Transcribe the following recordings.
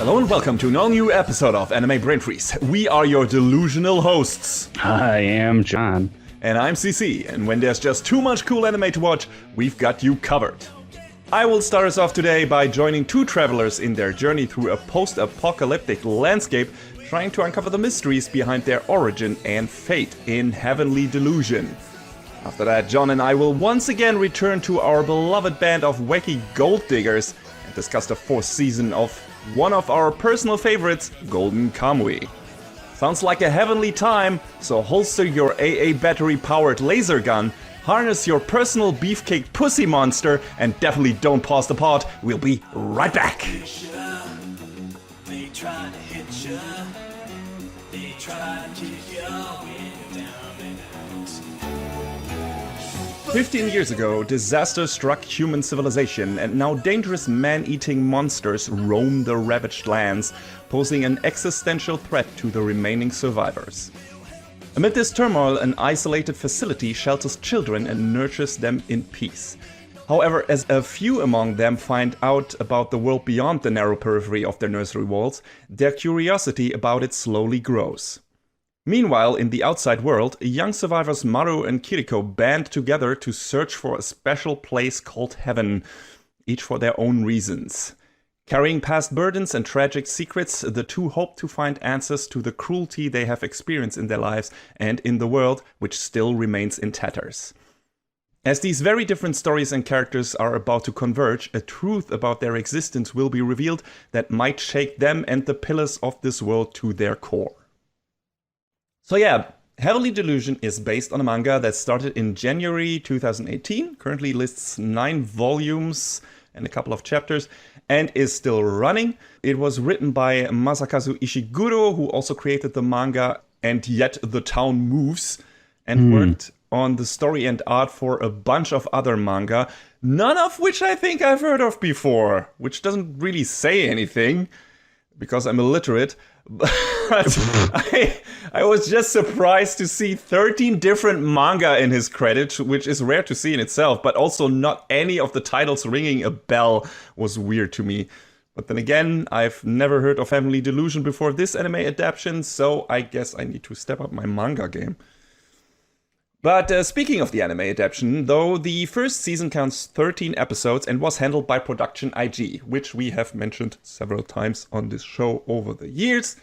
Hello and welcome to an all-new episode of Anime Brain Freeze. We are your delusional hosts. I am John. And I'm CC, and when there's just too much cool anime to watch, we've got you covered. I will start us off today by joining two travelers in their journey through a post-apocalyptic landscape, trying to uncover the mysteries behind their origin and fate in Heavenly Delusion. After that, John and I will once again return to our beloved band of wacky gold diggers and discuss the fourth season of one of our personal favorites, Golden Kamuy. Sounds like a heavenly time, so holster your AA battery-powered laser gun, harness your personal beefcake pussy monster, and definitely don't pause the pod. We'll be right back. They try to hit you. They try to keep you down. 15 years ago, disaster struck human civilization, and now dangerous man-eating monsters roam the ravaged lands, posing an existential threat to the remaining survivors. Amid this turmoil, an isolated facility shelters children and nurtures them in peace. However, as a few among them find out about the world beyond the narrow periphery of their nursery walls, their curiosity about it slowly grows. Meanwhile, in the outside world, young survivors Maru and Kiriko band together to search for a special place called Heaven, each for their own reasons. Carrying past burdens and tragic secrets, the two hope to find answers to the cruelty they have experienced in their lives and in the world, which still remains in tatters. As these very different stories and characters are about to converge, a truth about their existence will be revealed that might shake them and the pillars of this world to their core. So yeah, Heavenly Delusion is based on a manga that started in January 2018, currently lists 9 volumes and a couple of chapters, and is still running. It was written by Masakazu Ishiguro, who also created the manga And Yet the Town Moves, and worked on the story and art for a bunch of other manga, none of which I think I've heard of before, which doesn't really say anything, because I'm illiterate. But I was just surprised to see 13 different manga in his credits, which is rare to see in itself, but also not any of the titles ringing a bell was weird to me. But then again, I've never heard of Heavenly Delusion before this anime adaptation, so I guess I need to step up my manga game. But speaking of the anime adaptation, though, the first season counts 13 episodes and was handled by Production IG, which we have mentioned several times on this show over the years.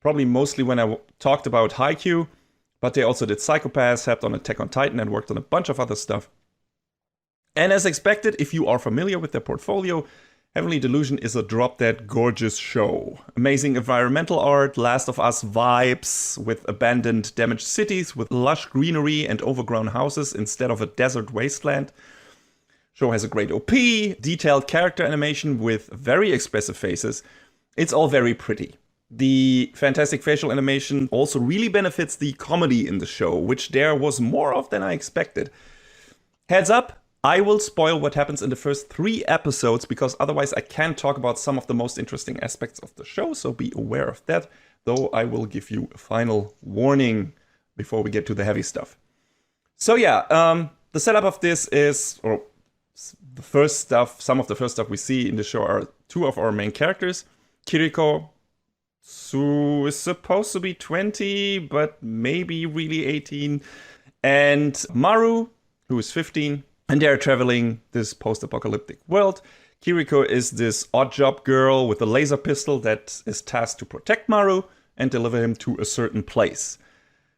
Probably mostly when I talked about Haikyuu, but they also did Psycho-Pass, helped on Attack on Titan, and worked on a bunch of other stuff. And as expected, if you are familiar with their portfolio, Heavenly Delusion is a drop-dead gorgeous show. Amazing environmental art, Last of Us vibes, with abandoned, damaged cities, with lush greenery and overgrown houses instead of a desert wasteland. Show has a great OP, detailed character animation with very expressive faces. It's all very pretty. The fantastic facial animation also really benefits the comedy in the show, which there was more of than I expected. Heads up! I will spoil what happens in the first 3 episodes, because otherwise I can't talk about some of the most interesting aspects of the show, so be aware of that, though I will give you a final warning before we get to the heavy stuff. So yeah, the setup of this is, or the first stuff, some of the first stuff we see in the show are 2 of our main characters. Kiriko, who is supposed to be 20, but maybe really 18, and Maru, who is 15. And they're traveling this post-apocalyptic world. Kiriko is this odd-job girl with a laser pistol that is tasked to protect Maru and deliver him to a certain place.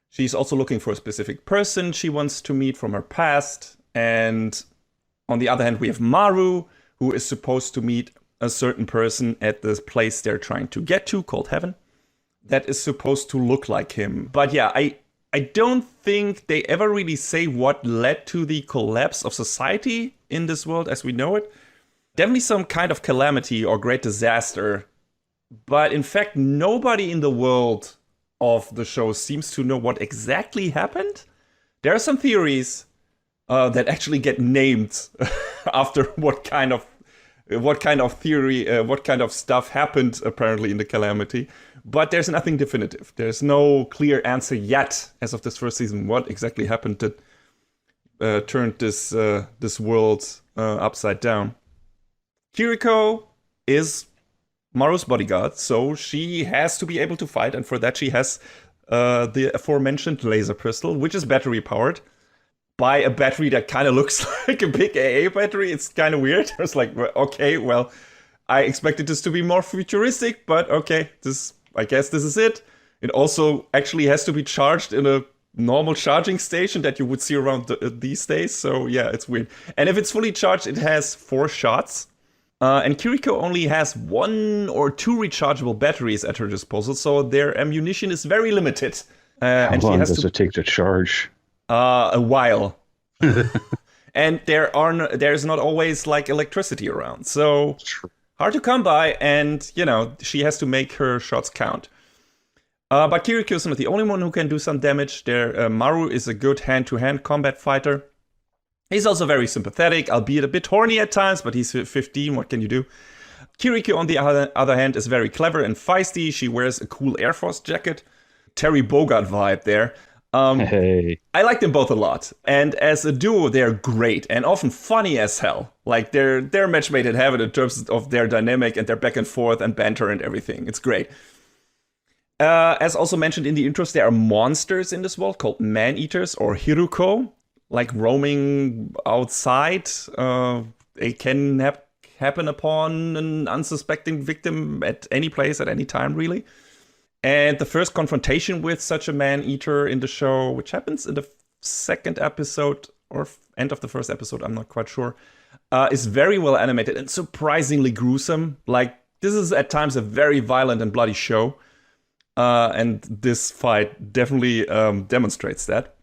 She's also looking for a specific person she wants to meet from her past. And on the other hand, we have Maru, who is supposed to meet a certain person at this place they're trying to get to, called Heaven, that is supposed to look like him. But yeah, I don't think they ever really say what led to the collapse of society in this world as we know it. Definitely some kind of calamity or great disaster. But in fact, nobody in the world of the show seems to know what exactly happened. There are some theories that actually get named after what kind of stuff happened apparently in the calamity. But there's nothing definitive. There's no clear answer yet, as of this first season, what exactly happened that turned this world upside down. Kiriko is Maru's bodyguard, so she has to be able to fight, and for that she has the aforementioned laser pistol, which is battery powered by a battery that kind of looks like a big AA battery. It's kind of weird. I was like, okay, well, I expected this to be more futuristic, but okay, I guess this is it. It also actually has to be charged in a normal charging station that you would see around these days. So yeah, it's weird. And if it's fully charged, it has 4 shots. And Kiriko only has 1 or 2 rechargeable batteries at her disposal, so their ammunition is very limited. How long does it take to charge? A while. And there's not always like electricity around, so hard to come by, and she has to make her shots count. But Kiriko is not the only one who can do some damage. Maru is a good hand-to-hand combat fighter. He's also very sympathetic, albeit a bit horny at times, but he's 15, what can you do? Kiriko, on the other hand, is very clever and feisty. She wears a cool Air Force jacket. Terry Bogard vibe there. Hey. I like them both a lot. And as a duo, they're great and often funny as hell. Like, they're match made in heaven in terms of their dynamic and their back and forth and banter and everything. It's great. As also mentioned in the intros, there are monsters in this world called man-eaters or hiruko, like roaming outside. They can happen upon an unsuspecting victim at any place, at any time, really. And the first confrontation with such a man-eater in the show, which happens in the second episode or end of the first episode, I'm not quite sure, is very well animated and surprisingly gruesome. Like, this is at times a very violent and bloody show. And this fight definitely demonstrates that.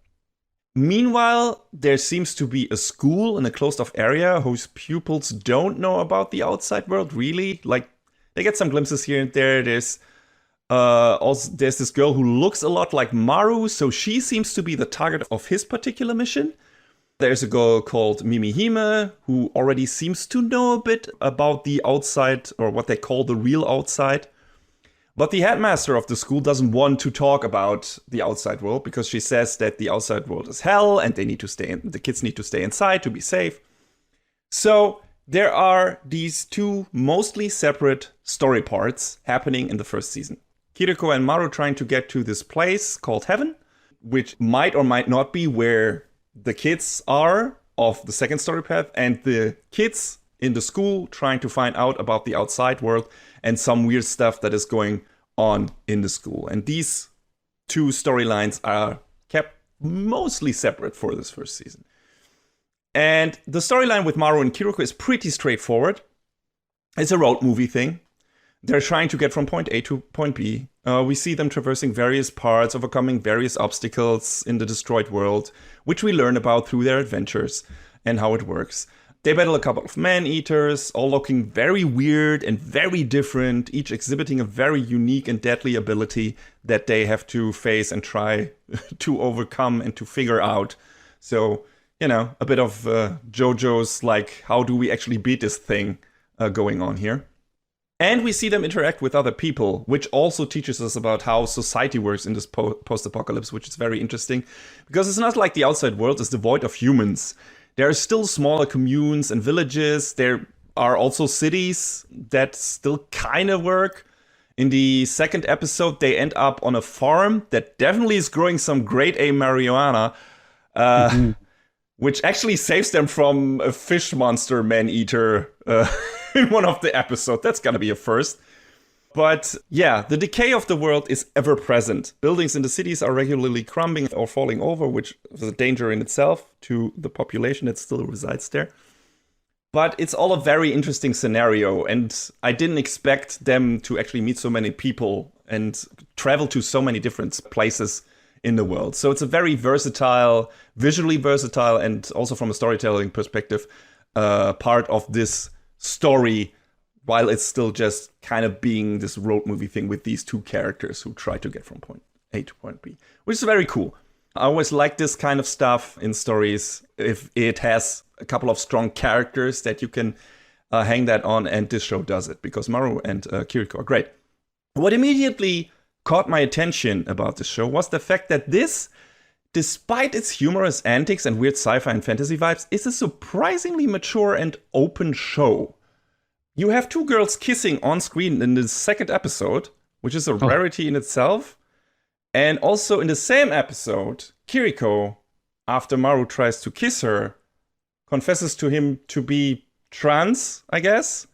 Meanwhile, there seems to be a school in a closed-off area whose pupils don't know about the outside world, really. Like, they get some glimpses here and there. There's this girl who looks a lot like Maru, so she seems to be the target of his particular mission. There's a girl called Mimihime, who already seems to know a bit about the outside, or what they call the real outside. But the headmaster of the school doesn't want to talk about the outside world because she says that the outside world is hell and the kids need to stay inside to be safe. So there are these 2 mostly separate story parts happening in the first season. Kiriko and Maru trying to get to this place called Heaven, which might or might not be where the kids are of the second story path, and the kids in the school trying to find out about the outside world and some weird stuff that is going on in the school. And these 2 storylines are kept mostly separate for this first season. And the storyline with Maru and Kiriko is pretty straightforward. It's a road movie thing. They're trying to get from point A to point B. We see them traversing various parts, overcoming various obstacles in the destroyed world, which we learn about through their adventures and how it works. They battle a couple of man-eaters, all looking very weird and very different, each exhibiting a very unique and deadly ability that they have to face and try to overcome and to figure out. So, a bit of JoJo's, like, how do we actually beat this thing going on here. And we see them interact with other people, which also teaches us about how society works in this post-apocalypse, which is very interesting. Because it's not like the outside world is devoid of humans. There are still smaller communes and villages. There are also cities that still kind of work. In the second episode, they end up on a farm that definitely is growing some grade A marijuana, which actually saves them from a fish monster man-eater in one of the episodes. That's gonna be a first. But yeah, the decay of the world is ever present. Buildings in the cities are regularly crumbling or falling over, which is a danger in itself to the population that still resides there. But it's all a very interesting scenario, and I didn't expect them to actually meet so many people and travel to so many different places in the world. So it's a very versatile, visually versatile, and also from a storytelling perspective, part of this story, while it's still just kind of being this road movie thing with these 2 characters who try to get from point A to point B, which is very cool. I always like this kind of stuff in stories, if it has a couple of strong characters that you can hang that on, and this show does it, because Maru and Kiriko are great. What immediately caught my attention about this show was the fact that this, despite its humorous antics and weird sci-fi and fantasy vibes, is a surprisingly mature and open show. You have two girls kissing on screen in the second episode, which is a rarity in itself. And also in the same episode, Kiriko, after Maru tries to kiss her, confesses to him to be trans, I guess.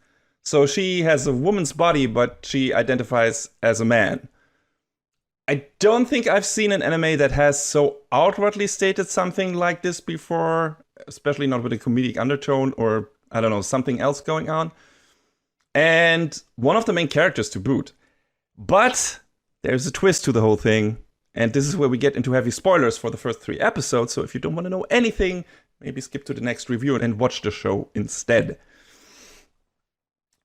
So she has a woman's body, but she identifies as a man. I don't think I've seen an anime that has so outwardly stated something like this before, especially not with a comedic undertone or, I don't know, something else going on. And one of the main characters to boot. But there's a twist to the whole thing. And this is where we get into heavy spoilers for the first 3 episodes. So if you don't want to know anything, maybe skip to the next review and watch the show instead.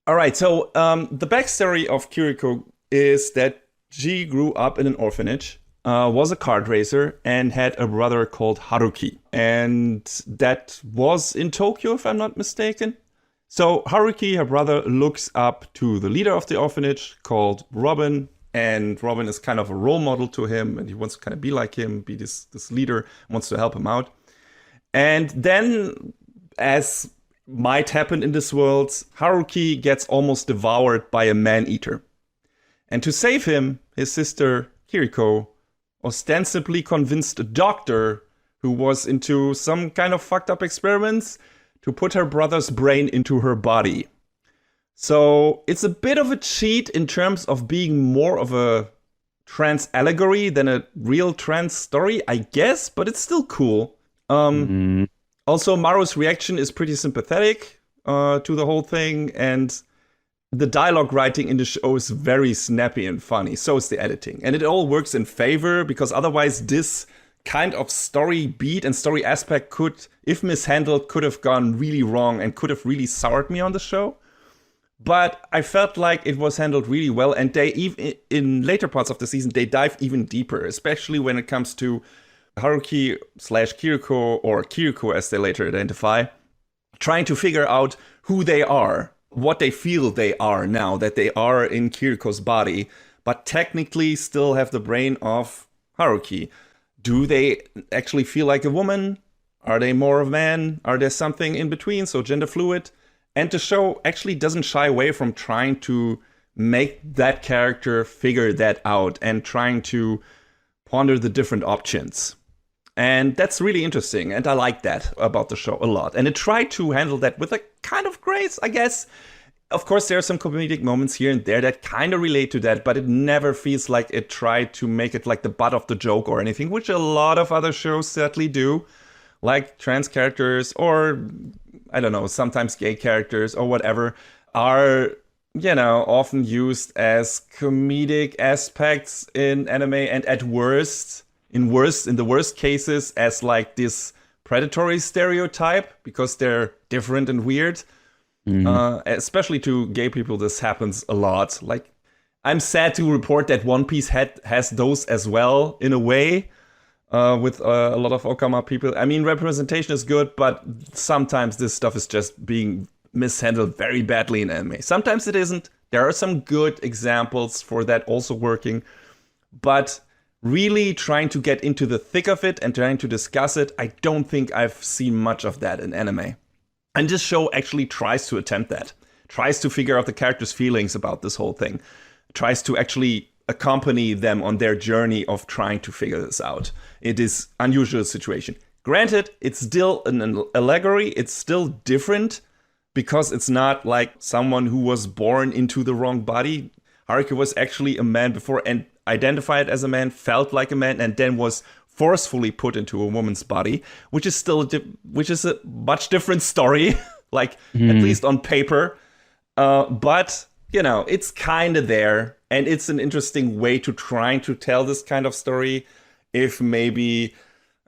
All right, so the backstory of Kiriko is that she grew up in an orphanage, was a kart racer, and had a brother called Haruki. And that was in Tokyo, if I'm not mistaken. So Haruki, her brother, looks up to the leader of the orphanage called Robin, and Robin is kind of a role model to him, and he wants to kind of be like him, be this leader, wants to help him out. And then, as might happen in this world, Haruki gets almost devoured by a man-eater. And to save him, his sister Kiriko ostensibly convinced a doctor who was into some kind of fucked up experiments to put her brother's brain into her body. So it's a bit of a cheat in terms of being more of a trans allegory than a real trans story, I guess, but it's still cool. Also, Maru's reaction is pretty sympathetic to the whole thing, and the dialogue writing in the show is very snappy and funny. So is the editing. And it all works in favor, because otherwise this kind of story beat and story aspect could, if mishandled, could have gone really wrong and could have really soured me on the show. But I felt like it was handled really well, and they even in later parts of the season they dive even deeper, especially when it comes to Haruki / Kiriko, or Kiriko as they later identify, trying to figure out who they are, what they feel they are now that they are in Kiriko's body, but technically still have the brain of Haruki. Do they actually feel like a woman? Are they more of a man? Are there something in between? So gender fluid. And the show actually doesn't shy away from trying to make that character figure that out and trying to ponder the different options. And that's really interesting. And I like that about the show a lot. And it tried to handle that with a kind of grace, I guess. Of course, there are some comedic moments here and there that kind of relate to that, but it never feels like it tried to make it like the butt of the joke or anything, which a lot of other shows sadly do. Like trans characters or, I don't know, sometimes gay characters or whatever are, often used as comedic aspects in anime, and at worst, in the worst cases, as like this predatory stereotype because they're different and weird. Especially to gay people, this happens a lot. Like, I'm sad to report that One Piece has those as well, in a way, with a lot of Okama people. I mean, representation is good, but sometimes this stuff is just being mishandled very badly in anime. Sometimes it isn't. There are some good examples for that also working, but really trying to get into the thick of it and trying to discuss it, I don't think I've seen much of that in anime. And this show actually tries to attempt that, tries to figure out the characters' feelings about this whole thing, tries to actually accompany them on their journey of trying to figure this out. It is an unusual situation. Granted, it's still an allegory, it's still different, because it's not like someone who was born into the wrong body. Haruki was actually a man before and identified as a man, felt like a man, and then was forcefully put into a woman's body, which is still a much different story, like at least on paper. But it's kind of there, and it's an interesting way to trying to tell this kind of story. If maybe,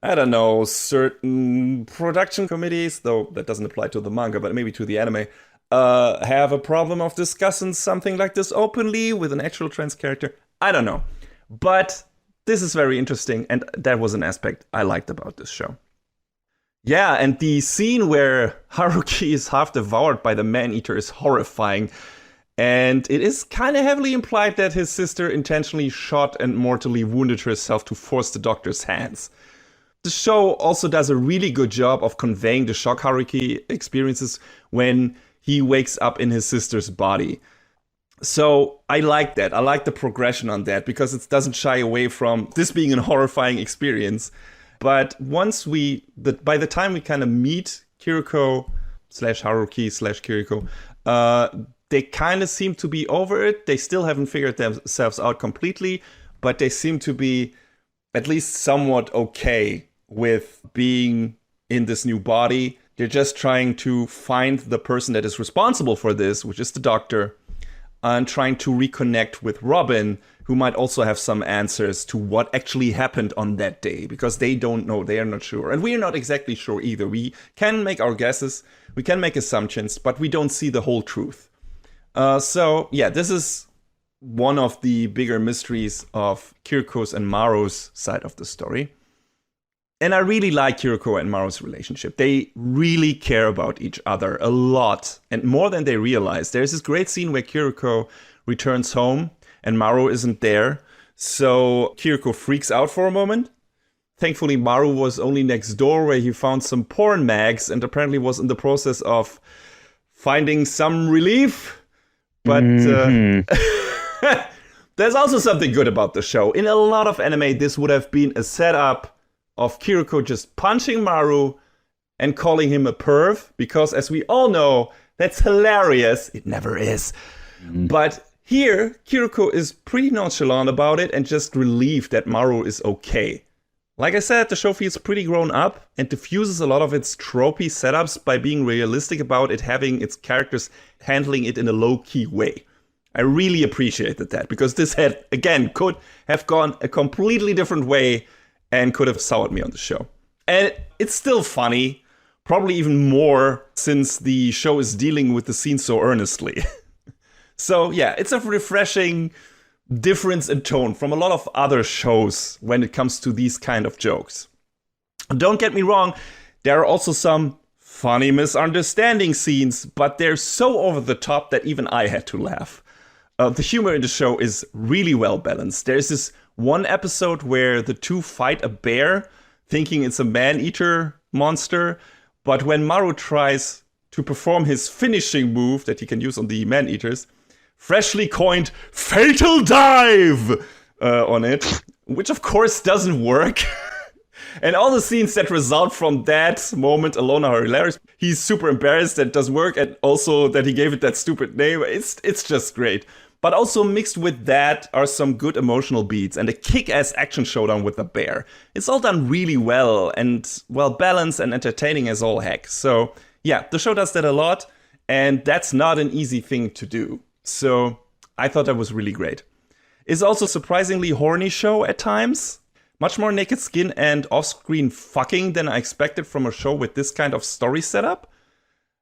I don't know, certain production committees, though that doesn't apply to the manga, but maybe to the anime, have a problem of discussing something like this openly with an actual trans character. I don't know, but this is very interesting, and that was an aspect I liked about this show. Yeah, and the scene where Haruki is half devoured by the man-eater is horrifying. And it is kind of heavily implied that his sister intentionally shot and mortally wounded herself to force the doctor's hands. The show also does a really good job of conveying the shock Haruki experiences when he wakes up in his sister's body. So I like that. I like the progression on that because it doesn't shy away from this being a horrifying experience. But by the time we kind of meet Kiriko / Haruki / Kiriko, they kind of seem to be over it. They still haven't figured themselves out completely, but they seem to be at least somewhat okay with being in this new body. They're just trying to find the person that is responsible for this, which is the doctor, and trying to reconnect with Robin, who might also have some answers to what actually happened on that day, because they don't know, they are not sure. And we are not exactly sure either. We can make our guesses, we can make assumptions, but we don't see the whole truth. So yeah, this is one of the bigger mysteries of Kiriko's and Maru's side of the story. And I really like Kiriko and Maru's relationship. They really care about each other a lot, and more than they realize. There's this great scene where Kiriko returns home and Maru isn't there. So Kiriko freaks out for a moment. Thankfully, Maru was only next door, where he found some porn mags and apparently was in the process of finding some relief. But there's also something good about the show. In a lot of anime, this would have been a setup of Kiriko just punching Maru and calling him a perv, because as we all know, that's hilarious. It never is. But here, Kiriko is pretty nonchalant about it and just relieved that Maru is okay. Like I said, the show feels pretty grown up and diffuses a lot of its tropey setups by being realistic about it, having its characters handling it in a low-key way. I really appreciated that, because this could have gone a completely different way and could have soured me on the show. And it's still funny, probably even more since the show is dealing with the scene so earnestly. So yeah, it's a refreshing difference in tone from a lot of other shows when it comes to these kind of jokes. Don't get me wrong, there are also some funny misunderstanding scenes, but they're so over the top that even I had to laugh. The humor in the show is really well balanced. There's this one episode where the two fight a bear, thinking it's a man-eater monster, but when Maru tries to perform his finishing move that he can use on the man-eaters, freshly coined Fatal Dive on it, which of course doesn't work. And all the scenes that result from that moment alone are hilarious. He's super embarrassed that it doesn't work, and also that he gave it that stupid name. It's just great. But also mixed with that are some good emotional beats and a kick-ass action showdown with the bear. It's all done really well and well balanced and entertaining as all heck. So yeah, the show does that a lot, and that's not an easy thing to do. So I thought that was really great. It's also a surprisingly horny show at times. Much more naked skin and off-screen fucking than I expected from a show with this kind of story setup.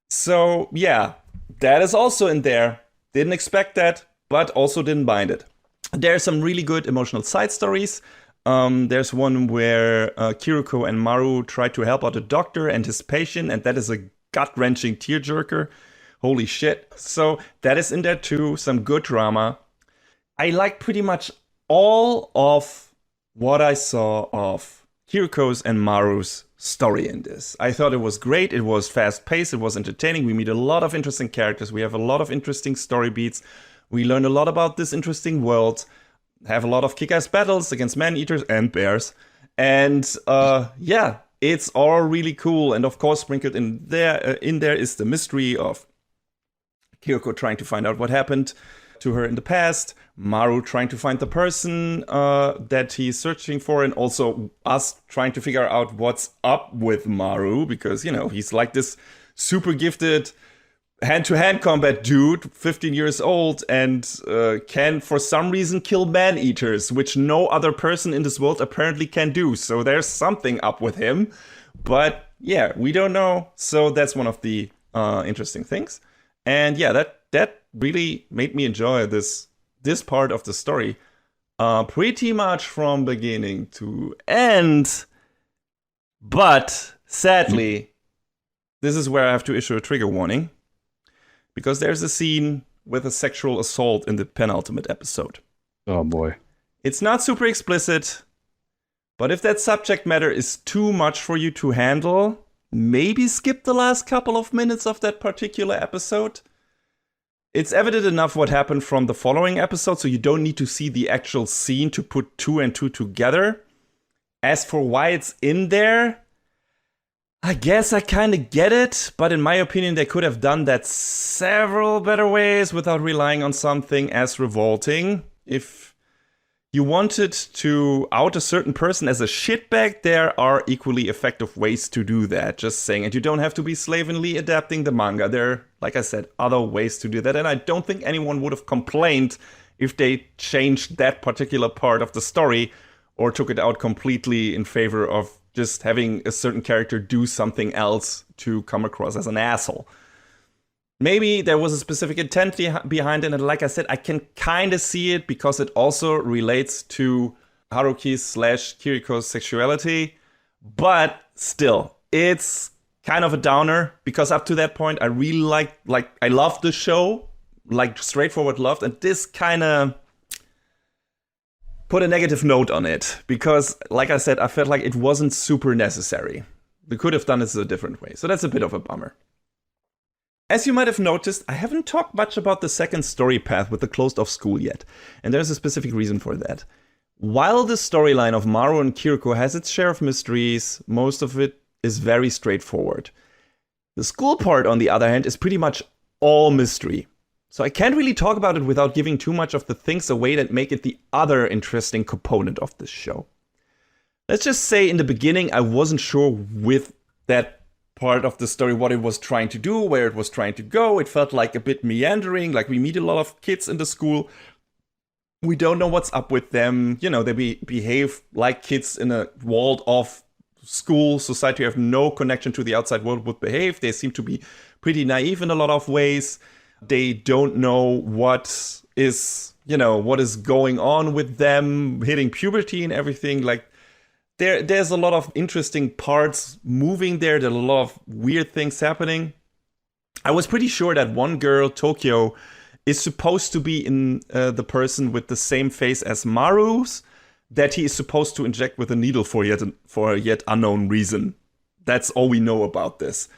So yeah, that is also in there. Didn't expect that, but also didn't mind it. There are some really good emotional side stories. There's one where Kiriko and Maru try to help out a doctor and his patient, and that is a gut-wrenching tearjerker. Holy shit. So that is in there too. Some good drama. I like pretty much all of what I saw of Kiriko's and Maru's story in this. I thought it was great. It was fast-paced. It was entertaining. We meet a lot of interesting characters. We have a lot of interesting story beats. We learn a lot about this interesting world. Have a lot of kick-ass battles against man-eaters and bears. And yeah, it's all really cool. And of course, sprinkled in there is the mystery of Kiriko trying to find out what happened to her in the past, Maru trying to find the person that he's searching for, and also us trying to figure out what's up with Maru, because, you know, he's like this super gifted hand-to-hand combat dude, 15 years old, and can for some reason kill man-eaters, which no other person in this world apparently can do. So there's something up with him. But yeah, we don't know. So that's one of the interesting things. And yeah, that really made me enjoy this part of the story pretty much from beginning to end. But sadly, this is where I have to issue a trigger warning, because there's a scene with a sexual assault in the penultimate episode. Oh boy. It's not super explicit, but if that subject matter is too much for you to handle, maybe skip the last couple of minutes of that particular episode. It's evident enough what happened from the following episode, so you don't need to see the actual scene to put 2 and 2 together. As for why it's in there, I guess I kind of get it, but in my opinion, they could have done that several better ways without relying on something as revolting. If you wanted to out a certain person as a shitbag, there are equally effective ways to do that, just saying. And you don't have to be slavenly adapting the manga. There are, like I said, other ways to do that, and I don't think anyone would have complained if they changed that particular part of the story or took it out completely in favor of just having a certain character do something else to come across as an asshole. Maybe there was a specific intent behind it, and like I said, I can kind of see it because it also relates to Haruki's / Kiriko's sexuality, but still, it's kind of a downer because up to that point, I really I loved the show, like straightforward loved, and this kind of put a negative note on it because, like I said, I felt like it wasn't super necessary. They could have done this a different way, so that's a bit of a bummer. As you might have noticed, I haven't talked much about the second story path with the closed-off school yet, and there's a specific reason for that. While the storyline of Maru and Kiriko has its share of mysteries, most of it is very straightforward. The school part, on the other hand, is pretty much all mystery. So I can't really talk about it without giving too much of the things away that make it the other interesting component of this show. Let's just say in the beginning I wasn't sure with that part of the story what it was trying to do, where it was trying to go. It felt like a bit meandering, like we meet a lot of kids in the school. We don't know what's up with them. You know, they behave like kids in a walled off school society who have no connection to the outside world would behave. They seem to be pretty naive in a lot of ways. They don't know what is going on with them hitting puberty and everything. Like there's a lot of interesting parts moving there. There's a lot of weird things happening. I was pretty sure that one girl, Tokyo, is supposed to be in the person with the same face as Maru's, that he is supposed to inject with a needle for a yet unknown reason. That's all we know about this.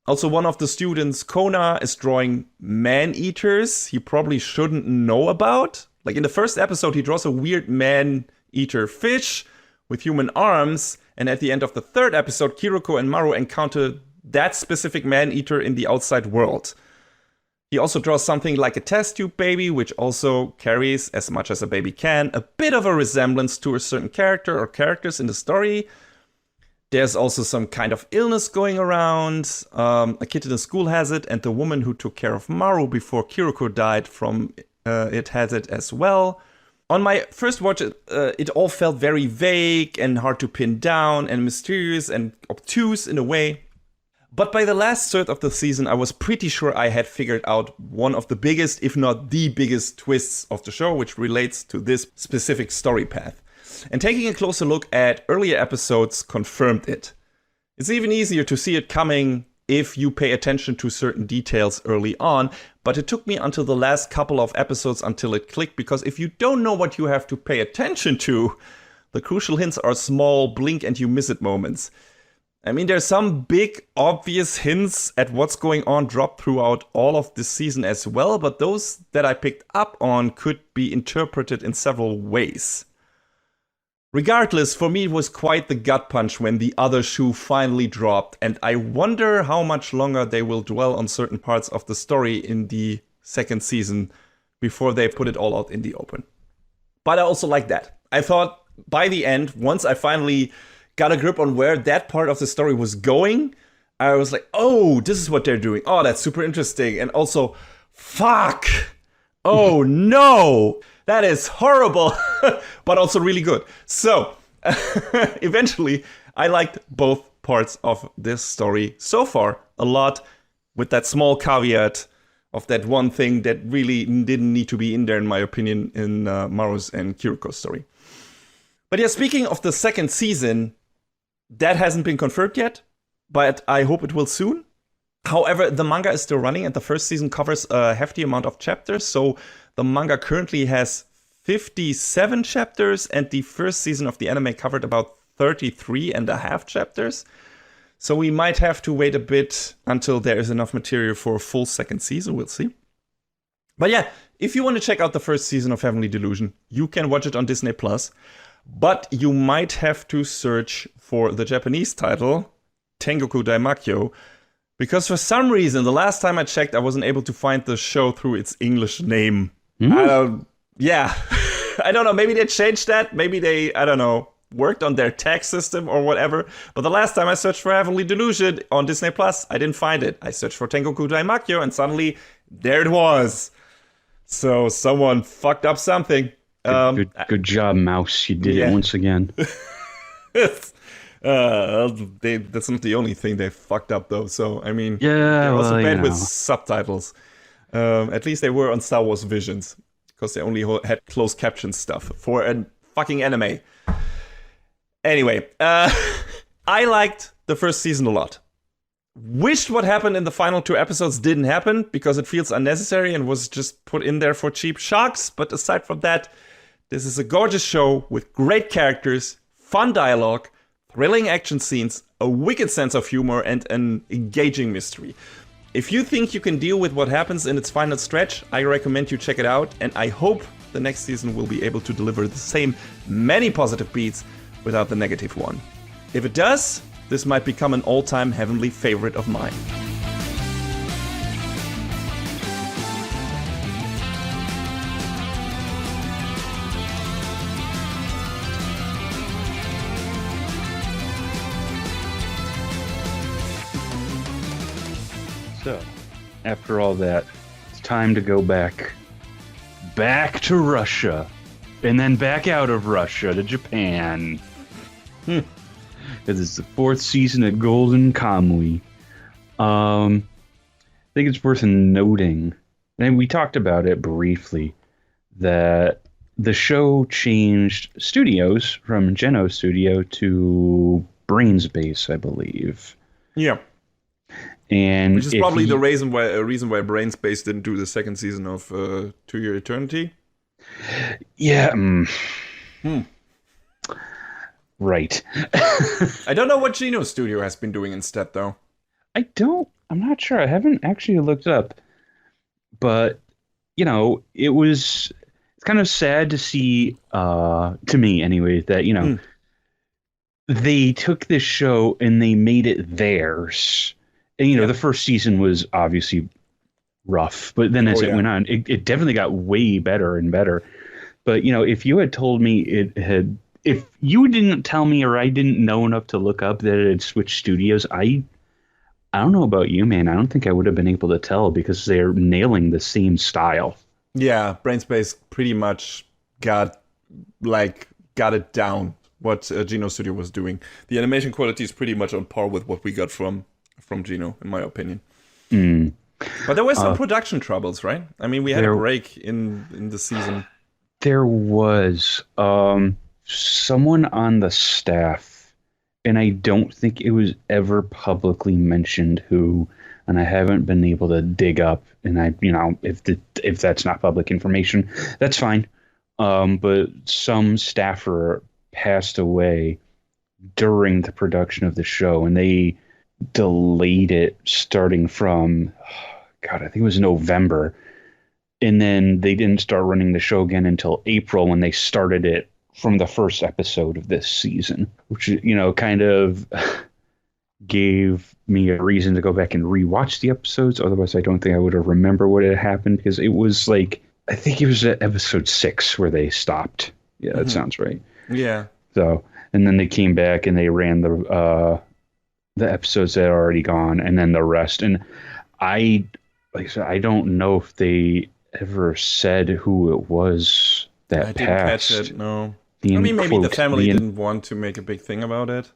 Also, one of the students, Kona, is drawing man-eaters he probably shouldn't know about. Like in the first episode, he draws a weird man-eater fish with human arms, and at the end of the third episode, Kiriko and Maru encounter that specific man-eater in the outside world. He also draws something like a test tube baby, which also carries, as much as a baby can, a bit of a resemblance to a certain character or characters in the story. There's also some kind of illness going around. A kid in the school has it, and the woman who took care of Maru before Kiriko died from it has it as well. On my first watch, it all felt very vague and hard to pin down and mysterious and obtuse in a way. But by the last third of the season, I was pretty sure I had figured out one of the biggest, if not the biggest, twists of the show, which relates to this specific story path. And taking a closer look at earlier episodes confirmed it. It's even easier to see it coming if you pay attention to certain details early on, but it took me until the last couple of episodes until it clicked, because if you don't know what you have to pay attention to, the crucial hints are small blink and you miss it moments. I mean, there's some big obvious hints at what's going on dropped throughout all of this season as well, but those that I picked up on could be interpreted in several ways. Regardless, for me it was quite the gut punch when the other shoe finally dropped, and I wonder how much longer they will dwell on certain parts of the story in the second season before they put it all out in the open. But I also like that. I thought by the end, once I finally got a grip on where that part of the story was going, I was like, oh, this is what they're doing. Oh, that's super interesting. And also, fuck. Oh, no. That is horrible, but also really good. So, eventually, I liked both parts of this story so far a lot, with that small caveat of that one thing that really didn't need to be in there, in my opinion, in Maru's and Kiriko's story. But yeah, speaking of the second season, that hasn't been confirmed yet, but I hope it will soon. However, the manga is still running, and the first season covers a hefty amount of chapters, so the manga currently has 57 chapters, and the first season of the anime covered about 33 and a half chapters. So we might have to wait a bit until there is enough material for a full second season. We'll see. But yeah, if you want to check out the first season of Heavenly Delusion, you can watch it on Disney+. But you might have to search for the Japanese title, Tengoku Daimakyo, because for some reason, the last time I checked, I wasn't able to find the show through its English name. Yeah. I don't know. Maybe they changed that. Maybe they, I don't know, worked on their tag system or whatever. But the last time I searched for Heavenly Delusion on Disney+, I didn't find it. I searched for Tengoku Daimakyo, and suddenly, there it was. So someone fucked up something. Good job, Mouse. You did it once again. That's not the only thing they fucked up, though. So, I mean, they're also bad with subtitles. At least they were on Star Wars Visions, because they only had closed caption stuff for a fucking anime. Anyway, I liked the first season a lot. Wished what happened in the final 2 episodes didn't happen, because it feels unnecessary and was just put in there for cheap shocks. But aside from that, this is a gorgeous show with great characters, fun dialogue, thrilling action scenes, a wicked sense of humor, and an engaging mystery. If you think you can deal with what happens in its final stretch, I recommend you check it out, and I hope the next season will be able to deliver the same many positive beats without the negative one. If it does, this might become an all-time heavenly favorite of mine. So, after all that, it's time to go back to Russia, and then back out of Russia to Japan. Because it's the 4th season of Golden Kamuy. I think it's worth noting, and we talked about it briefly, that the show changed studios from Geno Studio to Brainspace, I believe. Yeah. And which is probably the reason why Brainspace didn't do the second season of To Your Eternity. Yeah. Right. I don't know what Geno Studio has been doing instead, though. I'm not sure. I haven't actually looked up. But, it's kind of sad to see, to me anyway, that, they took this show and they made it theirs. And, the first season was obviously rough, but then as it went on, it definitely got way better and better. But, if you had told me if you didn't tell me, or I didn't know enough to look up that it had switched studios, I don't know about you, man. I don't think I would have been able to tell, because they're nailing the same style. Yeah, Brainspace pretty much got it down, what Geno Studio was doing. The animation quality is pretty much on par with what we got from Geno, in my opinion. But there were some production troubles, right? I mean, we had a break in the season. There was someone on the staff, and I don't think it was ever publicly mentioned who, and I haven't been able to dig up, and if that's not public information, that's fine. But some staffer passed away during the production of the show, and they delayed it starting from, I think it was November. And then they didn't start running the show again until April, when they started it from the first episode of this season, which, kind of gave me a reason to go back and rewatch the episodes. Otherwise, I don't think I would have remembered what had happened, because it was I think it was at episode 6 where they stopped. Yeah, that sounds right. Yeah. So, and then they came back and they ran the episodes that are already gone, and then the rest. And I don't know if they ever said who it was that passed. I didn't catch it, no. Maybe the family didn't want to make a big thing about it.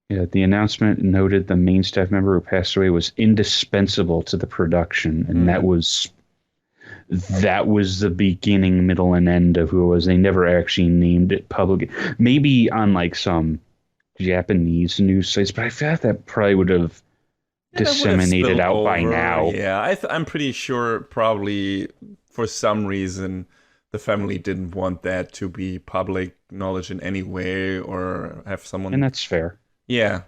Yeah, the announcement noted the main staff member who passed away was indispensable to the production, and that was the beginning, middle, and end of who it was. They never actually named it publicly. Maybe on some Japanese news sites, but I feel like that probably would have disseminated out by now. Yeah, I'm pretty sure probably for some reason the family didn't want that to be public knowledge in any way, or have someone... And that's fair. Yeah.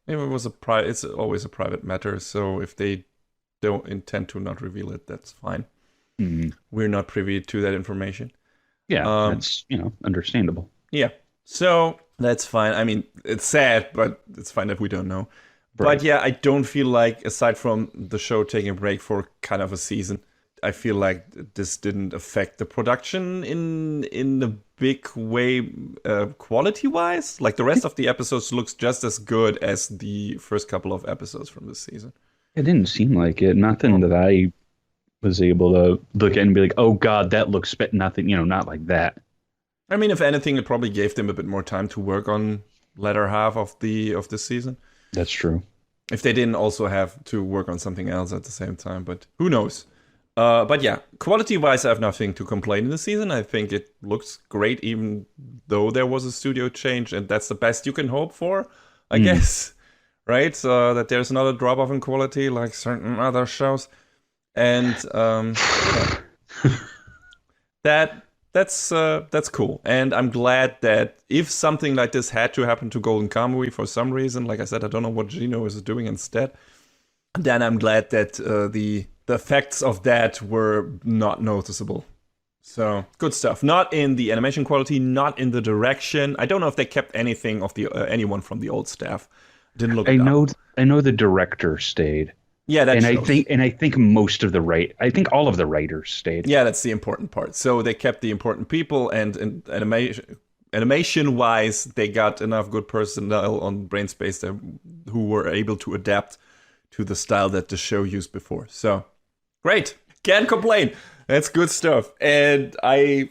If it was it's always a private matter. So if they don't intend to not reveal it, that's fine. We're not privy to that information. Yeah, that's, understandable. Yeah. So that's fine. I mean, it's sad, but it's fine that we don't know. Right. But yeah, I don't feel like, aside from the show taking a break for kind of a season, I feel like this didn't affect the production in a big way, quality-wise. Like, the rest of the episodes looks just as good as the first couple of episodes from this season. It didn't seem like it. Nothing that I was able to look at and be like, oh God, that looks nothing, not like that. I mean, if anything, it probably gave them a bit more time to work on latter half of this season. That's true. If they didn't also have to work on something else at the same time, but who knows? But yeah, quality-wise, I have nothing to complain in the season. I think it looks great, even though there was a studio change, and that's the best you can hope for, I guess. Right? That there's not a drop-off in quality like certain other shows. And that's cool. And I'm glad that if something like this had to happen to Golden Kamuy for some reason, like I said, I don't know what Gino is doing instead, then I'm glad that the effects of that were not noticeable. So, good stuff. Not in the animation quality, not in the direction. I don't know if they kept anything of the anyone from the old staff. Didn't look. I know the director stayed. Yeah, that shows. I think I think all of the writers stayed. Yeah, that's the important part. So they kept the important people, and animation wise, they got enough good personnel on Brainspace who were able to adapt to the style that the show used before. So great, can't complain. That's good stuff. And I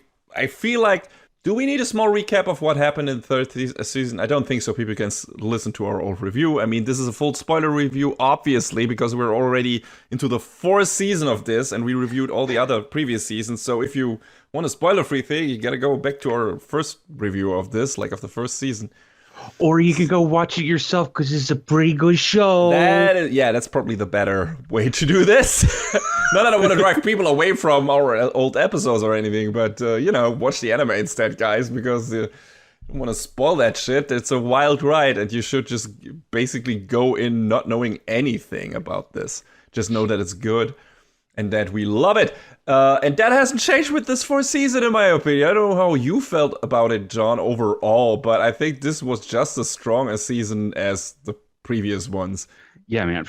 feel like, do we need a small recap of what happened in the third season? I don't think so. People can listen to our old review. I mean, this is a full spoiler review, obviously, because we're already into the fourth season of this, and we reviewed all the other previous seasons. So if you want a spoiler-free thing, you gotta go back to our first review of this, like of the first season. Or you can go watch it yourself, because it's a pretty good show. That's probably the better way to do this. Not that I want to drive people away from our old episodes or anything, but, watch the anime instead, guys, because you don't want to spoil that shit. It's a wild ride, and you should just basically go in not knowing anything about this. Just know that it's good and that we love it. And that hasn't changed with this fourth season, in my opinion. I don't know how you felt about it, John, overall, but I think this was just as strong a season as the previous ones. Yeah, man.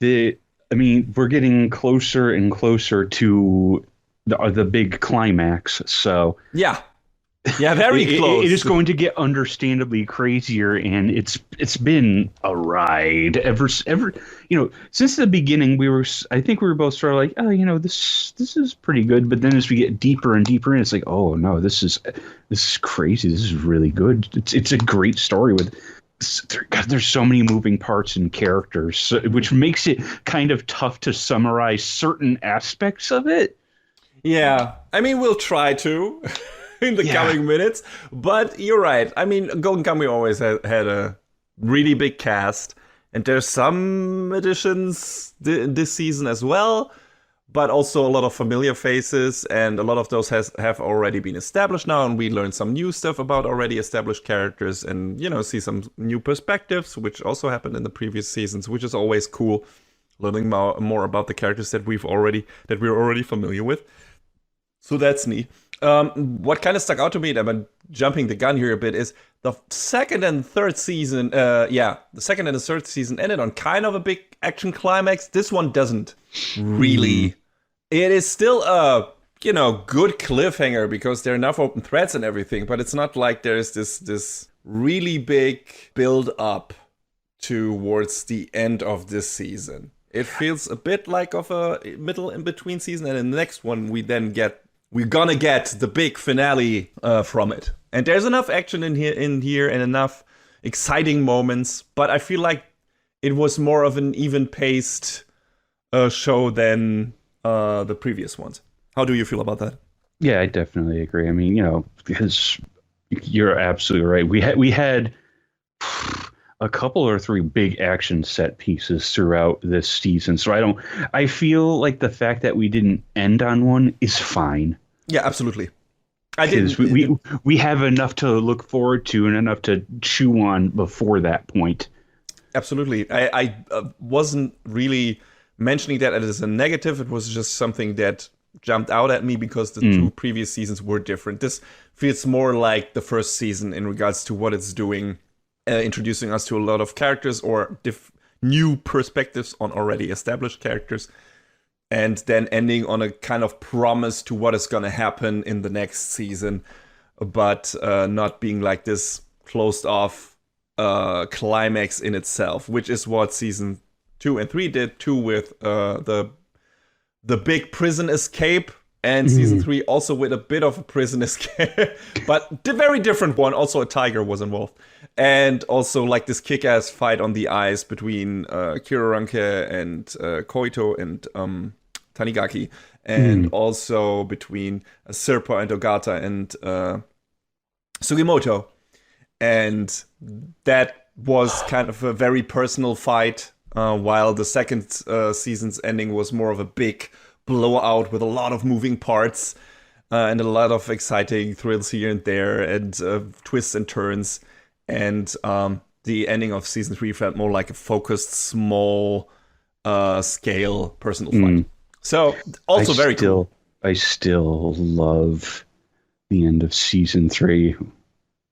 We're getting closer and closer to the big climax, so... Yeah, very close. It is going to get understandably crazier, and it's been a ride ever since the beginning. I think we were both sort of like, oh, this is pretty good, but then as we get deeper and deeper in, it's like, oh no, this is crazy. This is really good. It's a great story with. God, there's so many moving parts and characters, which makes it kind of tough to summarize certain aspects of it. Yeah, I mean, we'll try to in the coming minutes, but you're right. I mean, Golden Kamuy always had a really big cast, and there's some additions this season as well, but also a lot of familiar faces, and a lot of those have already been established now, and we learned some new stuff about already established characters, and see some new perspectives, which also happened in the previous seasons, which is always cool, learning more about the characters that we're already familiar with. So that's neat. What kind of stuck out to me, and I'm jumping the gun here a bit, is the second and third season. The second and the third season ended on kind of a big action climax. This one doesn't really. It is still a good cliffhanger because there are enough open threads and everything, but it's not like there's this really big build up towards the end of this season. It feels a bit like of a middle in between season, and in the next one we're gonna get the big finale from it. And there's enough action in here and enough exciting moments, but I feel like it was more of an even-paced show than the previous ones. How do you feel about that? Yeah, I definitely agree. I mean, because you're absolutely right. We had a couple or three big action set pieces throughout this season. So I feel like the fact that we didn't end on one is fine. Yeah, absolutely. We have enough to look forward to and enough to chew on before that point. Absolutely. I wasn't really mentioning that as a negative. It was just something that jumped out at me because the two previous seasons were different. This feels more like the first season in regards to what it's doing, introducing us to a lot of characters or new perspectives on already established characters, and then ending on a kind of promise to what is going to happen in the next season, but not being like this closed off climax in itself, which is what season 2 and 3 did too, with the big prison escape, and season 3 also with a bit of a prison escape, but the very different one. Also a tiger was involved, and also like this kick-ass fight on the ice between Kyoranke and Koito and Tanigaki, and also between Serpa and Ogata and Sugimoto. And that was kind of a very personal fight, while the second season's ending was more of a big blowout with a lot of moving parts and a lot of exciting thrills here and there, and twists and turns. And the ending of season 3 felt more like a focused, small scale personal fight. So also very cool. I still love the end of season 3,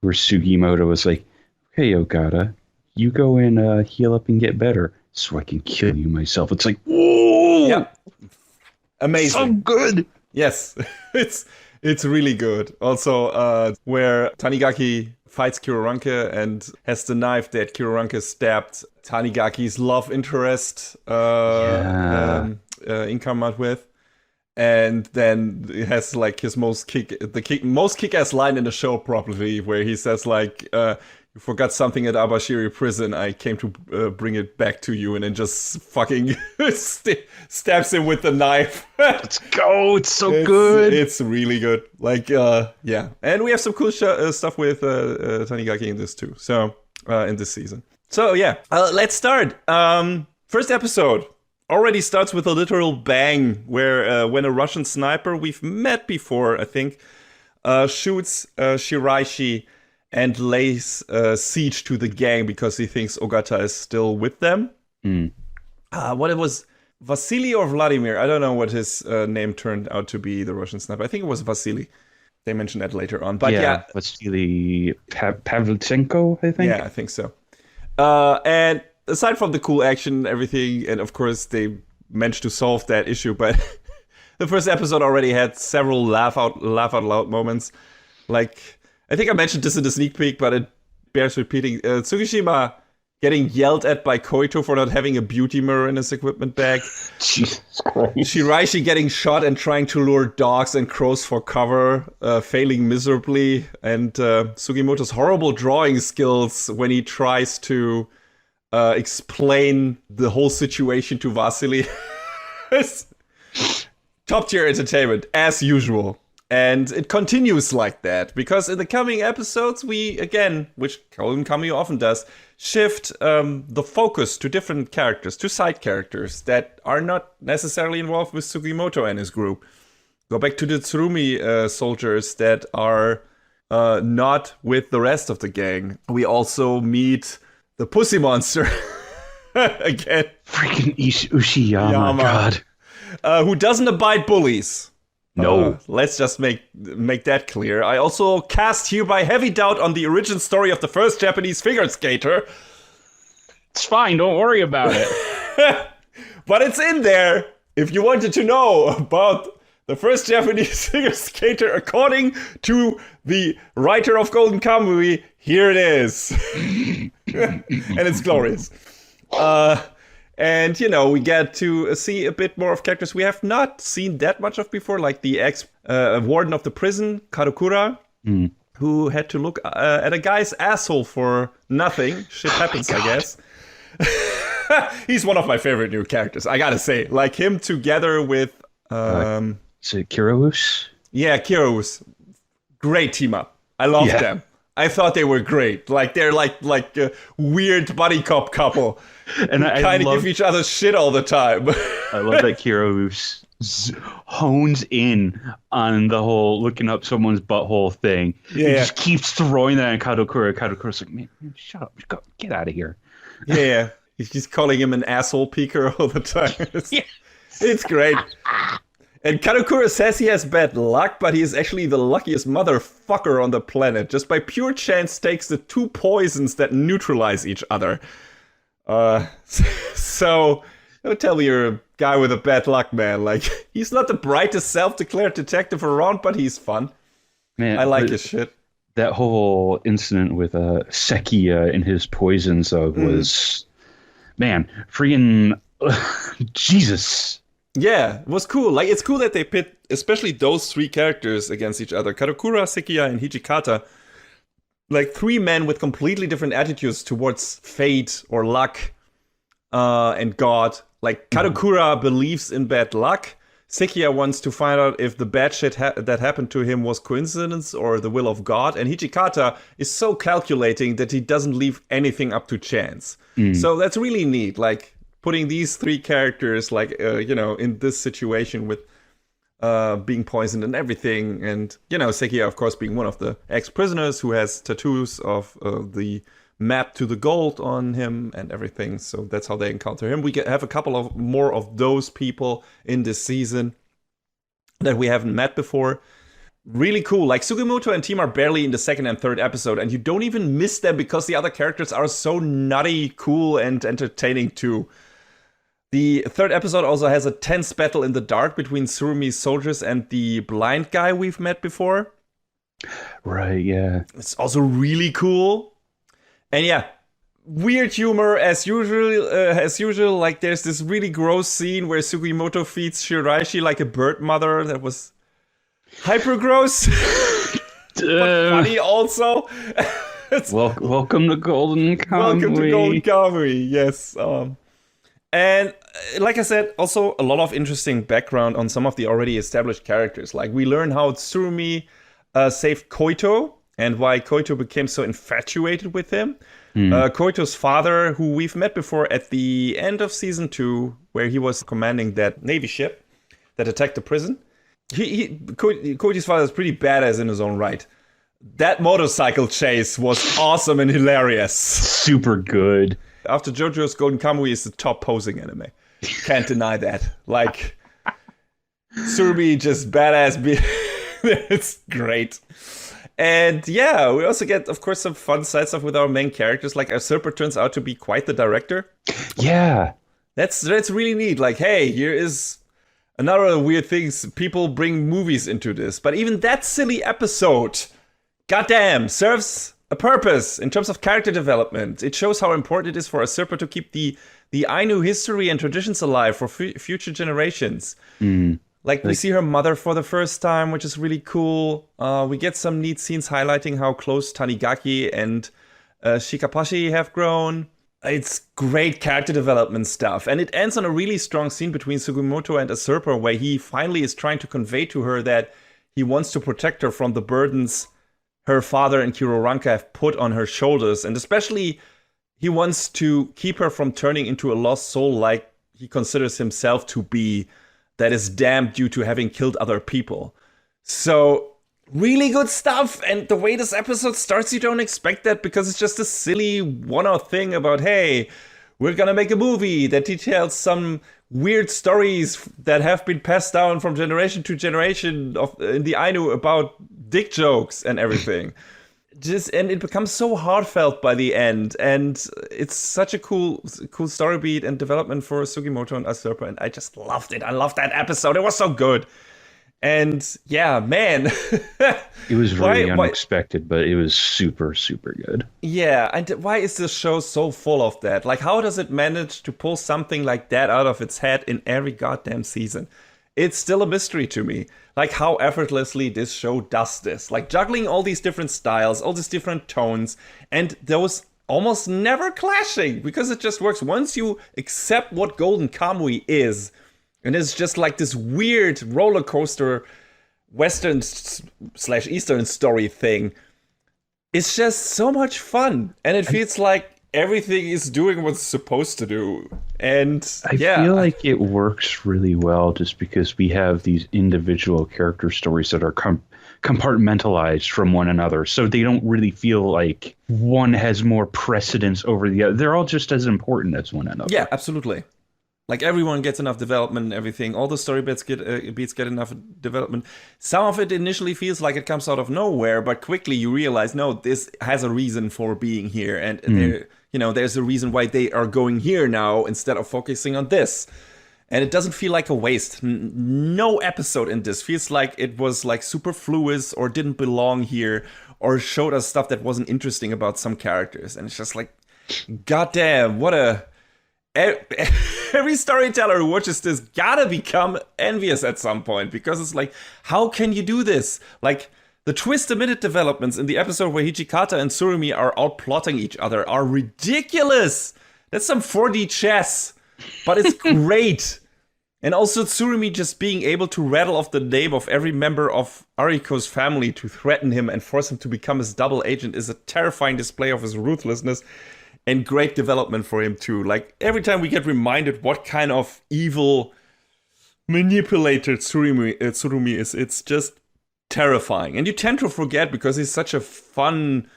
where Sugimoto was like, "Hey, Ogata, you go and heal up and get better, so I can kill you myself." It's like, whoa, yeah, amazing, so good. Yes, it's really good. Also, where Tanigaki fights Kyoranke and has the knife that Kyoranke stabbed Tanigaki's love interest Inkarmat with. And then it has like his most kick-ass line in the show, probably, where he says like, "You forgot something at Abashiri prison. I came to bring it back to you," and then just fucking stabs him with the knife. Let's go! It's so good. It's really good. Like, yeah, and we have some cool stuff with Tanigaki in this too. So in this season. So yeah, let's start. First episode already starts with a literal bang, where when a Russian sniper we've met before, I think, shoots Shiraishi and lays siege to the gang because he thinks Ogata is still with them. What it was, Vasily or Vladimir? I don't know what his name turned out to be, the Russian sniper. I think it was Vasily. They mentioned that later on. But yeah Vasily Pavlichenko, I think. Yeah, I think so. And aside from the cool action and everything, and of course they managed to solve that issue, but the first episode already had several laugh out loud moments. Like, I think I mentioned this in the sneak peek, but it bears repeating. Tsukishima getting yelled at by Koito for not having a beauty mirror in his equipment bag. Jesus Christ. Shiraishi getting shot and trying to lure dogs and crows for cover, failing miserably. And Sugimoto's horrible drawing skills when he tries to explain the whole situation to Vasily. Top tier entertainment, as usual. And it continues like that, because in the coming episodes, we, again, which Golden Kamuy often does, shift the focus to different characters, to side characters that are not necessarily involved with Sugimoto and his group. Go back to the Tsurumi soldiers that are not with the rest of the gang. We also meet the pussy monster again. Freaking Ushiyama, God. Who doesn't abide bullies. No. Let's just make that clear. I also cast hereby heavy doubt on the origin story of the first Japanese figure skater. It's fine, don't worry about it. But it's in there if you wanted to know about the first Japanese figure skater according to the writer of Golden Kamuy. Here it is. And it's glorious. And, you know, we get to see a bit more of characters we have not seen that much of before, like the ex-warden of the prison, Karukura, who had to look at a guy's asshole for nothing. Shit happens, I guess. He's one of my favorite new characters, I gotta say. Like him together with... is it Kirous? Yeah, Kirous. Great team up. I love them. I thought they were great. Like they're like a weird buddy cop couple, And I kind of love give each other shit all the time. I love that Kiro hones in on the whole looking up someone's butthole thing. Yeah. He just keeps throwing that at Kadokura. Kadokura's like, man, shut up. Get out of here. Yeah. He's just calling him an asshole peeker all the time. It's great. And Kadokura says he has bad luck, but he is actually the luckiest motherfucker on the planet. Just by pure chance takes the two poisons that neutralize each other. So don't tell me you're a guy with a bad luck, man. Like, he's not the brightest self-declared detective around, but he's fun. Man, I like his shit. That whole incident with Sekia and his poisons was, man, freaking Jesus. Yeah, it was cool. Like, it's cool that they pit, especially those three characters against each other. Kadokura, Sekia, and Hijikata. Like, three men with completely different attitudes towards fate or luck and God. Like, Kadokura believes in bad luck. Sekia wants to find out if the bad shit that happened to him was coincidence or the will of God. And Hijikata is so calculating that he doesn't leave anything up to chance. So that's really neat. Like, putting these three characters, like, in this situation with being poisoned and everything. And, Sekia, of course, being one of the ex-prisoners who has tattoos of the map to the gold on him and everything. So that's how they encounter him. We have a couple of more of those people in this season that we haven't met before. Really cool. Like, Sugimoto and team are barely in the second and third episode, and you don't even miss them because the other characters are so nutty, cool, and entertaining too. The third episode also has a tense battle in the dark between Surumi's soldiers and the blind guy we've met before. Right, yeah. It's also really cool. And yeah, weird humor as usual. Like, there's this really gross scene where Sugimoto feeds Shiraishi like a bird mother. That was hyper gross, but funny also. Welcome to Golden Kamuy. Welcome to Golden Kamuy. Yes. And like I said, also a lot of interesting background on some of the already established characters. Like, we learn how Tsurumi saved Koito and why Koito became so infatuated with him. Koito's father, who we've met before at the end of season 2, where he was commanding that Navy ship that attacked the prison. Koito's father is pretty badass in his own right. That motorcycle chase was awesome and hilarious. Super good. After JoJo's Golden Kamuy is the top posing anime. Can't deny that. Like, Tsurumi just badass. It's great. And yeah, we also get, of course, some fun side stuff with our main characters. Like, Usurper turns out to be quite the director. Yeah. That's really neat. Like, hey, here is another weird thing. People bring movies into this. But even that silly episode, goddamn, serves a purpose in terms of character development. It shows how important it is for Usurper to keep the Ainu history and traditions alive for future generations. Like, we see her mother for the first time, which is really cool. We get some neat scenes highlighting how close Tanigaki and Shikapashi have grown. It's great character development stuff. And it ends on a really strong scene between Sugimoto and Usurper, where he finally is trying to convey to her that he wants to protect her from the burdens her father and Kiroranka have put on her shoulders. And especially, he wants to keep her from turning into a lost soul like he considers himself to be, that is damned due to having killed other people. So, really good stuff. And the way this episode starts, you don't expect that, because it's just a silly one-off thing about, hey, we're gonna make a movie that details some weird stories that have been passed down from generation to generation in the Ainu about dick jokes and everything. And it becomes so heartfelt by the end, and it's such a cool story beat and development for Sugimoto and Usurper, and I just loved it. I loved that episode. It was so good. And yeah, man. It was really unexpected, but it was super, super good. Yeah, and why is this show so full of that? Like, how does it manage to pull something like that out of its head in every goddamn season? It's still a mystery to me. Like, how effortlessly this show does this. Like, juggling all these different styles, all these different tones, and those almost never clashing, because it just works. Once you accept what Golden Kamuy is, and it's just like this weird roller coaster Western / Eastern story thing, it's just so much fun, and it feels like everything is doing what's supposed to do. And I yeah, feel like it works really well just because we have these individual character stories that are compartmentalized from one another. So they don't really feel like one has more precedence over the other. They're all just as important as one another. yeah, absolutely. Like everyone gets enough development and everything. All the story beats get enough development. Some of it initially feels like it comes out of nowhere, but quickly you realize, no, this has a reason for being here, and there's a reason why they are going here now instead of focusing on this. And it doesn't feel like a waste. No episode in this feels like it was like superfluous or didn't belong here or showed us stuff that wasn't interesting about some characters. And it's just like, goddamn, what a... Every storyteller who watches this gotta become envious at some point, because it's like, how can you do this? Like, the twist-a-minute developments in the episode where Hijikata and Tsurumi are out plotting each other are ridiculous. That's some 4D chess, but it's great. And also Tsurumi just being able to rattle off the name of every member of Ariko's family to threaten him and force him to become his double agent is a terrifying display of his ruthlessness. And great development for him, too. Like, every time we get reminded what kind of evil manipulator Tsurumi is, it's just terrifying. And you tend to forget because he's such a fun,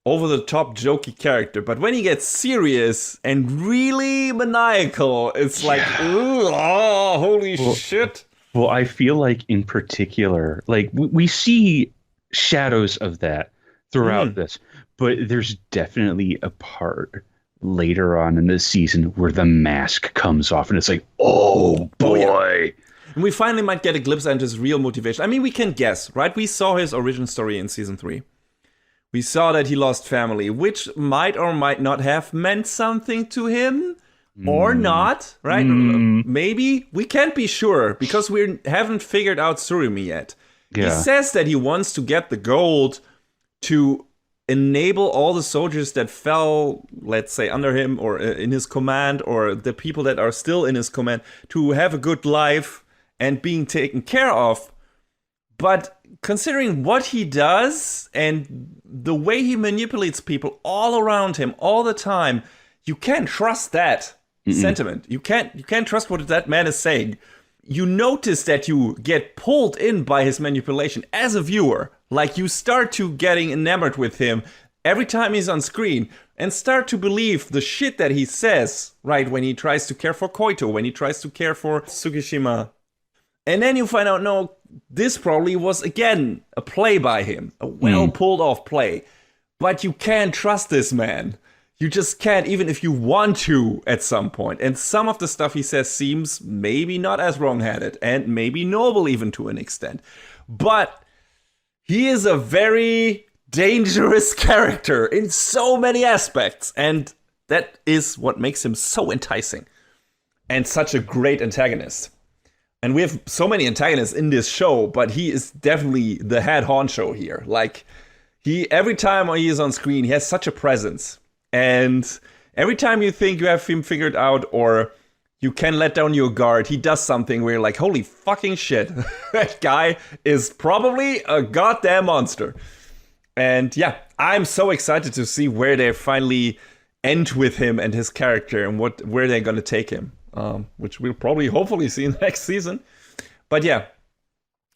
over-the-top, jokey character. But when he gets serious and really maniacal, it's like, ooh, oh, holy shit. Well, I feel like in particular, like, we see shadows of that throughout this. But there's definitely a part later on in this season where the mask comes off and it's like, oh boy. Oh, yeah. And we finally might get a glimpse into his real motivation. I mean, we can guess, right? We saw his origin story in season 3. We saw that he lost family, which might or might not have meant something to him or not, right? Maybe. We can't be sure because we haven't figured out Tsurumi yet. Yeah. He says that he wants to get the gold to enable all the soldiers that fell, let's say, under him or in his command, or the people that are still in his command, to have a good life and being taken care of. But considering what he does and the way he manipulates people all around him all the time, you can't trust that sentiment. You can't trust what that man is saying. You notice that you get pulled in by his manipulation as a viewer. Like, you start to getting enamored with him every time he's on screen and start to believe the shit that he says, right, when he tries to care for Koito, when he tries to care for Tsukishima. And then you find out, no, this probably was, again, a play by him, a well-pulled-off play. But you can't trust this man. You just can't, even if you want to at some point. And some of the stuff he says seems maybe not as wrong-headed and maybe noble even to an extent. But he is a very dangerous character in so many aspects, and that is what makes him so enticing and such a great antagonist. And we have so many antagonists in this show, but he is definitely the head honcho here. Like, every time he is on screen, he has such a presence. And every time you think you have him figured out or you can let down your guard, he does something where you're like, holy fucking shit, that guy is probably a goddamn monster. And yeah, I'm so excited to see where they finally end with him and his character and where they're going to take him, which we'll probably hopefully see next season. But yeah,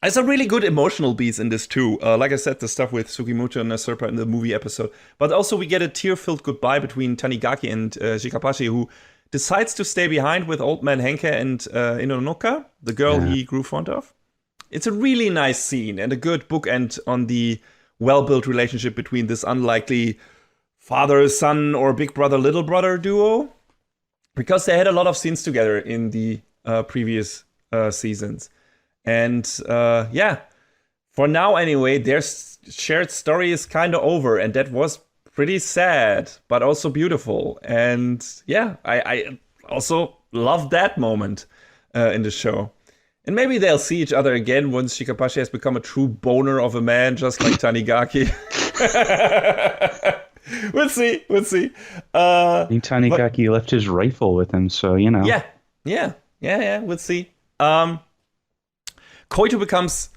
there's a really good emotional beats in this too. Like I said, the stuff with Sugimoto and Nasurpa in the movie episode. But also we get a tear-filled goodbye between Tanigaki and Shikapashi, who decides to stay behind with old man Henke and Inonoka, the girl he grew fond of. It's a really nice scene and a good bookend on the well-built relationship between this unlikely father-son or big brother-little brother duo. Because they had a lot of scenes together in the previous seasons. And for now anyway, their shared story is kind of over. And that was pretty sad, but also beautiful. And yeah, I also love that moment in the show. And maybe they'll see each other again once Shikapashi has become a true boner of a man, just like Tanigaki. We'll see. I think Tanigaki left his rifle with him, so, you know. Yeah, we'll see. Koito becomes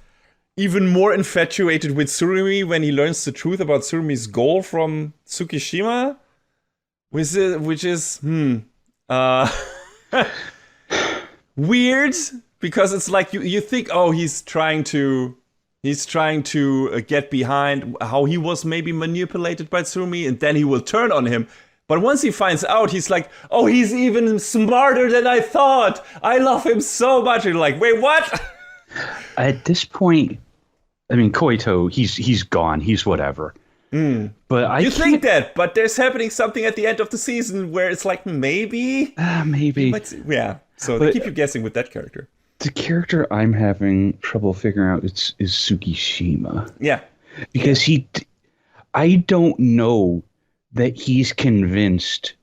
even more infatuated with Tsurumi when he learns the truth about Tsurumi's goal from Tsukishima, which is uh, weird, because it's like you think, oh, he's trying to get behind how he was maybe manipulated by Tsurumi, and then he will turn on him. But once he finds out, he's like, oh, he's even smarter than I thought. I love him so much. And you're like, wait, what? At this point, I mean, Koito, he's gone. He's whatever. But you think that, but there's happening something at the end of the season where it's like, maybe. Yeah. So they keep you guessing with that character. The character I'm having trouble figuring out is Tsukishima. Yeah. Because I don't know that he's convinced,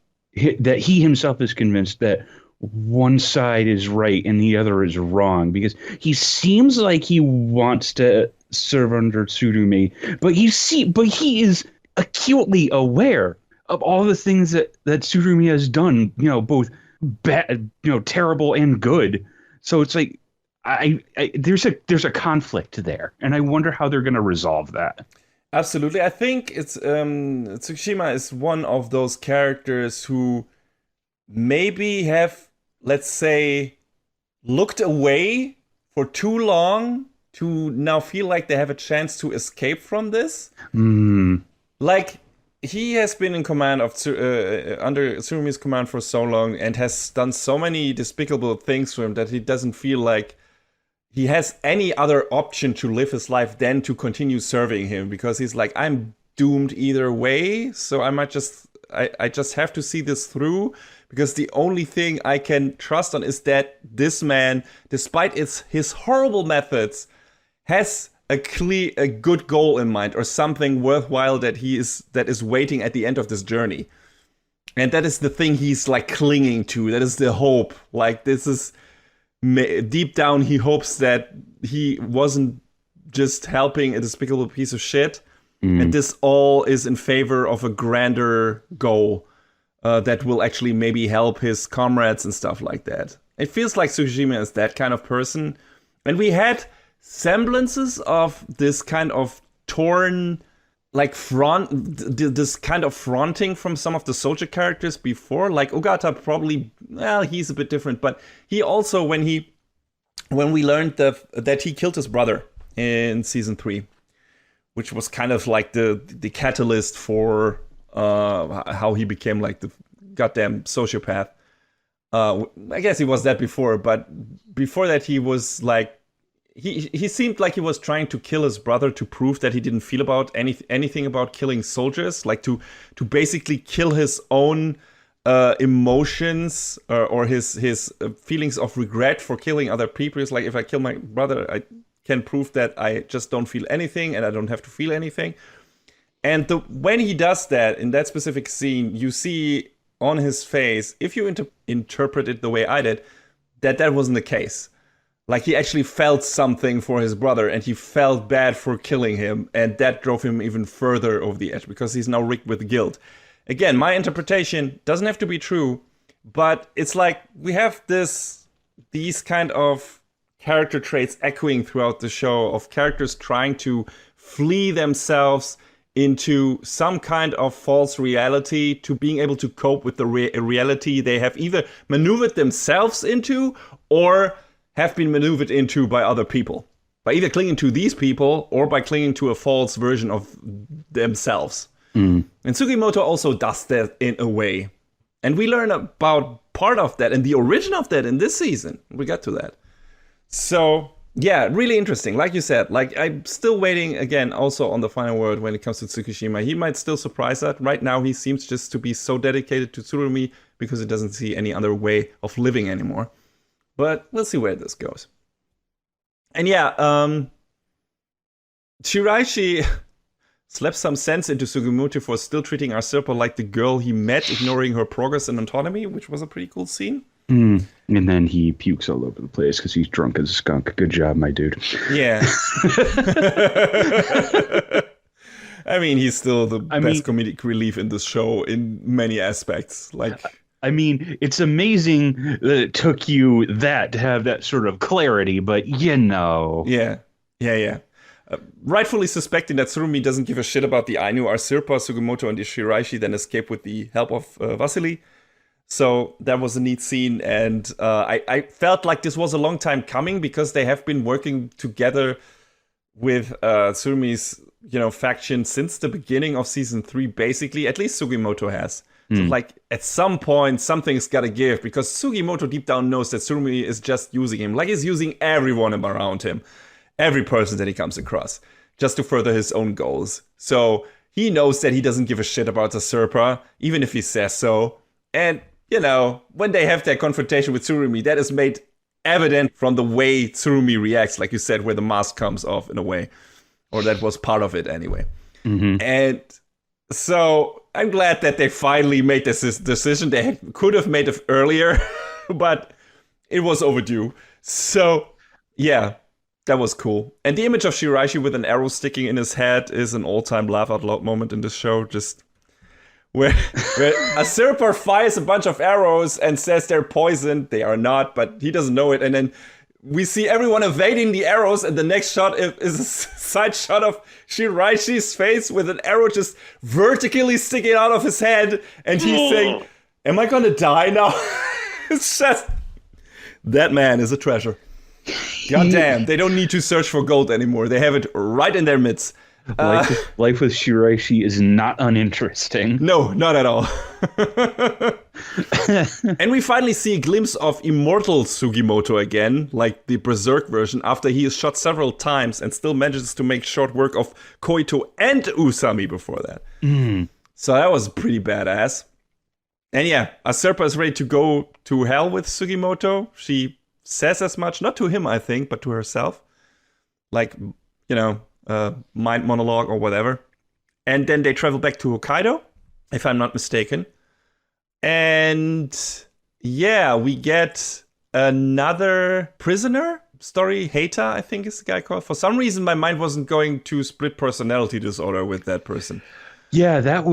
that he himself is convinced that one side is right and the other is wrong, because he seems like he wants to serve under Tsurumi, but he is acutely aware of all the things that Tsurumi has done, both bad, terrible and good. So it's like there's a conflict there, and I wonder how they're going to resolve that. Absolutely. I think it's Tsukishima is one of those characters who maybe have, let's say, looked away for too long to now feel like they have a chance to escape from this. Like, he has been in command of under Tsurumi's command for so long and has done so many despicable things for him that he doesn't feel like he has any other option to live his life than to continue serving him, because he's like, I'm doomed either way, so I might I just have to see this through, because the only thing I can trust on is that this man, despite his horrible methods, has a good goal in mind, or something worthwhile that is waiting at the end of this journey. And that is the thing he's like clinging to. That is the hope. Like, this is deep down, he hopes that he wasn't just helping a despicable piece of shit, and this all is in favor of a grander goal that will actually maybe help his comrades and stuff like that. It feels like Tsukishima is that kind of person, and we had semblances of this kind of torn, like, this kind of fronting from some of the soldier characters before. Like, Ogata probably, well, he's a bit different, but he also, when we learned that he killed his brother in season 3, which was kind of like the catalyst for how he became like the goddamn sociopath. I guess he was that before, but before that he was like, he seemed like he was trying to kill his brother to prove that he didn't feel about anything about killing soldiers, like to basically kill his own emotions or his feelings of regret for killing other people. It's like, if I kill my brother, I can prove that I just don't feel anything and I don't have to feel anything. And when he does that in that specific scene, you see on his face, if you interpret it the way I did, that wasn't the case. Like, he actually felt something for his brother, and he felt bad for killing him, and that drove him even further over the edge, because he's now rigged with guilt. Again, my interpretation doesn't have to be true, but it's like we have these kind of character traits echoing throughout the show, of characters trying to flee themselves into some kind of false reality, to being able to cope with the reality they have either maneuvered themselves into or have been maneuvered into by other people, by either clinging to these people or by clinging to a false version of themselves. And Tsukimoto also does that in a way. And we learn about part of that and the origin of that in this season. We got to that. So, yeah, really interesting. Like you said, like, I'm still waiting, again, also on the final word when it comes to Tsukishima. He might still surprise us. Right now, he seems just to be so dedicated to Tsurumi because he doesn't see any other way of living anymore. But we'll see where this goes. And yeah, Shiraishi slaps some sense into Sugimoto for still treating Arserpa like the girl he met, ignoring her progress and autonomy, which was a pretty cool scene. And then he pukes all over the place because he's drunk as a skunk. Good job, my dude. Yeah. I mean, he's still the best comedic relief in this show in many aspects. Like, I mean, it's amazing that it took you that to have that sort of clarity, but you know. Yeah. Rightfully suspecting that Tsurumi doesn't give a shit about the Ainu, our Sirpa, Sugimoto, and the Shiraishi then escape with the help of Vasily. So that was a neat scene, and I felt like this was a long time coming because they have been working together with Tsurumi's faction since the beginning of season 3, basically. At least Sugimoto has. So like at some point something's gotta give, because Sugimoto deep down knows that Tsurumi is just using him, like he's using everyone around him, every person that he comes across, just to further his own goals. So he knows that he doesn't give a shit about the Serpa, even if he says so. And when they have that confrontation with Tsurumi, that is made evident from the way Tsurumi reacts, like you said, where the mask comes off in a way, or that was part of it anyway. And so I'm glad that they finally made this decision. They could have made it earlier, but it was overdue. So, yeah, that was cool. And the image of Shiraishi with an arrow sticking in his head is an all-time laugh-out-loud moment in this show. Just where a Sirpa fires a bunch of arrows and says they're poisoned. They are not, but he doesn't know it. And then we see everyone evading the arrows, and the next shot is a side shot of Shiraishi's face with an arrow just vertically sticking out of his head, and he's saying, "Am I gonna die now?" It's just, that man is a treasure. God damn, they don't need to search for gold anymore. They have it right in their midst. Life with Shiraishi is not uninteresting. No, not at all. And we finally see a glimpse of immortal Sugimoto again, like the Berserk version, after he is shot several times and still manages to make short work of Koito and Usami before that. So that was pretty badass. And yeah, Aserpa is ready to go to hell with Sugimoto. She says as much, not to him, I think, but to herself. Like, mind monologue or whatever. And then they travel back to Hokkaido, if I'm not mistaken. And yeah, we get another prisoner story. Heita, I think is the guy called. For some reason, my mind wasn't going to split personality disorder with that person. Yeah, that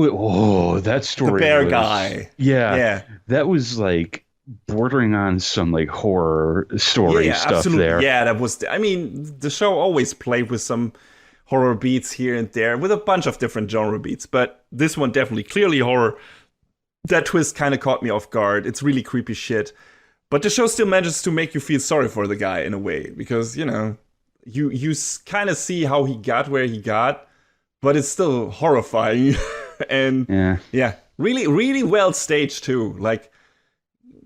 story. The bear guy. Yeah. That was like bordering on some like horror story stuff absolutely. There. Yeah, that was. The show always played with some horror beats here and there, with a bunch of different genre beats, but this one definitely clearly horror. That twist kind of caught me off guard. It's really creepy shit, but the show still manages to make you feel sorry for the guy in a way, because you kind of see how he got where he got, but it's still horrifying. And yeah, really, really well staged too. Like,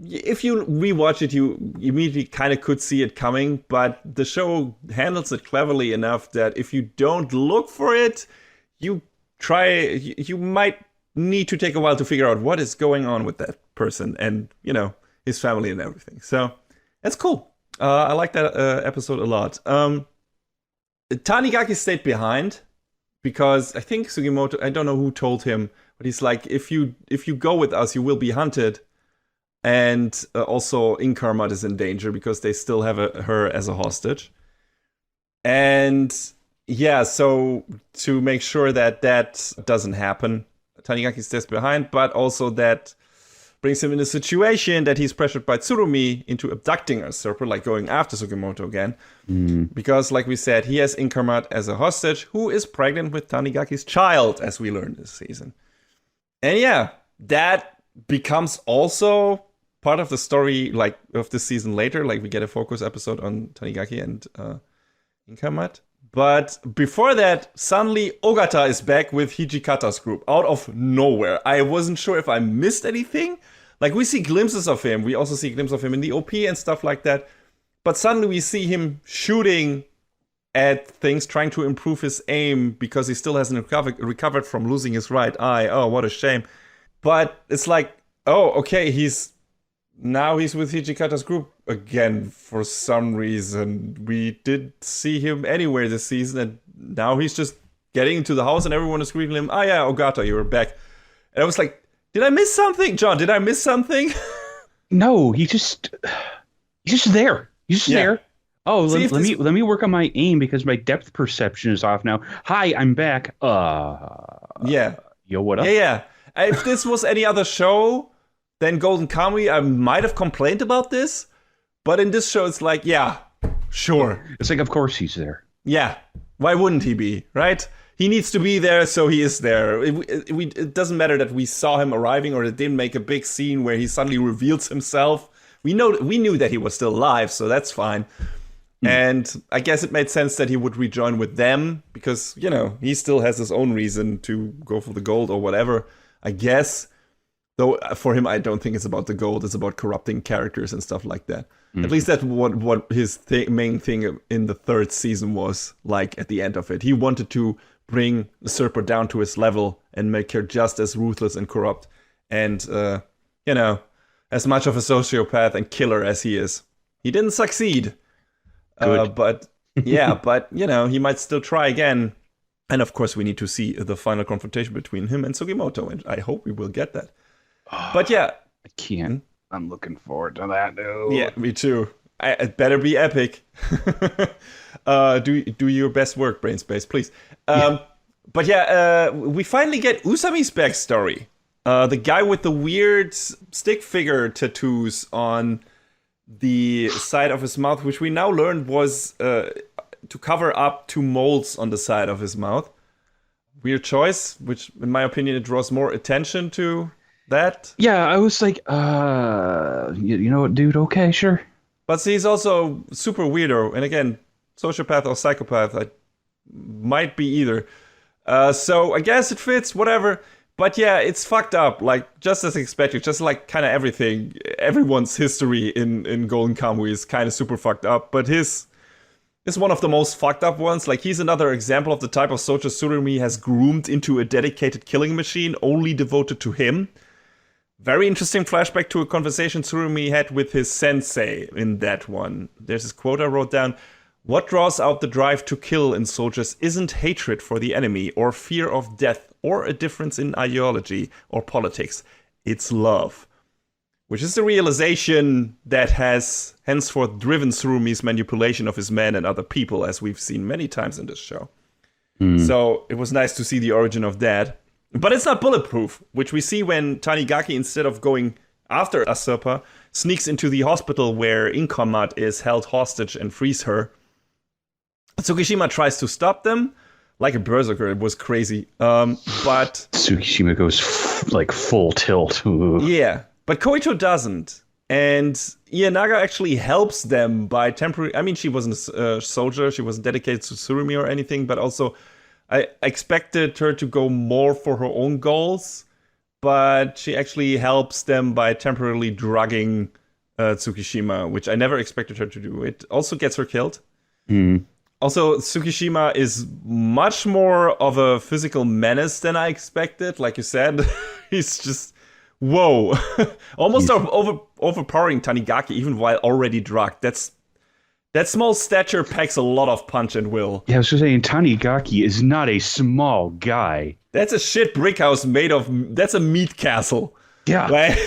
if you rewatch it, you immediately kind of could see it coming, but the show handles it cleverly enough that if you don't look for it, you might need to take a while to figure out what is going on with that person and, his family and everything. So that's cool. I like that episode a lot. Tanigaki stayed behind because I think Sugimoto, I don't know who told him, but he's like, if you go with us, you will be hunted. And also Inkarmat is in danger because they still have her as a hostage. And yeah, so to make sure that doesn't happen, Tanigaki stays behind, but also that brings him in a situation that he's pressured by Tsurumi into abducting a Serpa, like going after Sugimoto again. Because, like we said, he has Inkarmat as a hostage who is pregnant with Tanigaki's child, as we learned this season. And yeah, that becomes also part of the story, like, of this season later. Like, we get a focus episode on Tanigaki and Inkarmat. But before that, suddenly Ogata is back with Hijikata's group out of nowhere. I wasn't sure if I missed anything. Like, we see glimpses of him. We also see glimpses of him in the OP and stuff like that. But suddenly we see him shooting at things, trying to improve his aim because he still hasn't recovered from losing his right eye. Oh, what a shame. But it's like, oh, okay, he's with Hijikata's group again for some reason. We did see him anywhere this season, and now he's just getting into the house and everyone is greeting him. Oh yeah, Ogata, you're back. And I was like, did I miss something? John, did I miss something? No, he's just there. He's just there. Oh, let me work on my aim because my depth perception is off now. Hi, I'm back. Yeah. Yo, what up? Yeah. If this was any other show, then Golden Kamuy, I might have complained about this. But in this show, it's like, yeah, sure. It's like, of course he's there. Yeah. Why wouldn't he be, right? He needs to be there, so he is there. It doesn't matter that we saw him arriving or it didn't make a big scene where he suddenly reveals himself. We knew that he was still alive, so that's fine. And I guess it made sense that he would rejoin with them because, he still has his own reason to go for the gold or whatever, I guess. Though for him, I don't think it's about the gold. It's about corrupting characters and stuff like that. At least that's what his main thing in the third season was like at the end of it. He wanted to bring Usurper down to his level and make her just as ruthless and corrupt and, as much of a sociopath and killer as he is. He didn't succeed. But he might still try again. And of course, we need to see the final confrontation between him and Sugimoto, and I hope we will get that. But yeah, I can't. I'm looking forward to that, dude. Yeah, me too. It better be epic. Do your best work, Brainspace, please. But we finally get Usami's backstory. The guy with the weird stick figure tattoos on the side of his mouth, which we now learned was to cover up 2 moles on the side of his mouth. Weird choice, which in my opinion, it draws more attention to that. Yeah, I was like, you know what, dude? Okay, sure. But he's also super weirdo, and again, sociopath or psychopath. I might be either. So I guess it fits, whatever. But yeah, it's fucked up, like, just as expected, just like kind of everything. Everyone's history in Golden Kamuy is kind of super fucked up, but his is one of the most fucked up ones. Like, he's another example of the type of soldier Tsurumi has groomed into a dedicated killing machine only devoted to him. Very interesting flashback to a conversation Tsurumi had with his sensei in that one. There's this quote I wrote down. What draws out the drive to kill in soldiers isn't hatred for the enemy or fear of death or a difference in ideology or politics. It's love. Which is the realization that has henceforth driven Tsurumi's manipulation of his men and other people, as we've seen many times in this show. So it was nice to see the origin of that. But it's not bulletproof, which we see when Tanigaki, instead of going after Usurper, sneaks into the hospital where Inkamat is held hostage and frees her. Tsukishima tries to stop them, like a berserker. It was crazy. But Tsukishima goes like full tilt. Yeah, but Koito doesn't. And Ienaga actually helps them by temporary... I mean, she wasn't a soldier. She wasn't dedicated to Tsurumi or anything. But also, I expected her to go more for her own goals. But she actually helps them by temporarily drugging Tsukishima, which I never expected her to do. It also gets her killed. Also, Tsukishima is much more of a physical menace than I expected. Like you said, he's just, whoa. Almost overpowering Tanigaki, even while already drugged. That small stature packs a lot of punch and will. Yeah, I was just saying, Tanigaki is not a small guy. That's a shit brick house made of, that's a meat castle. Yeah. Like,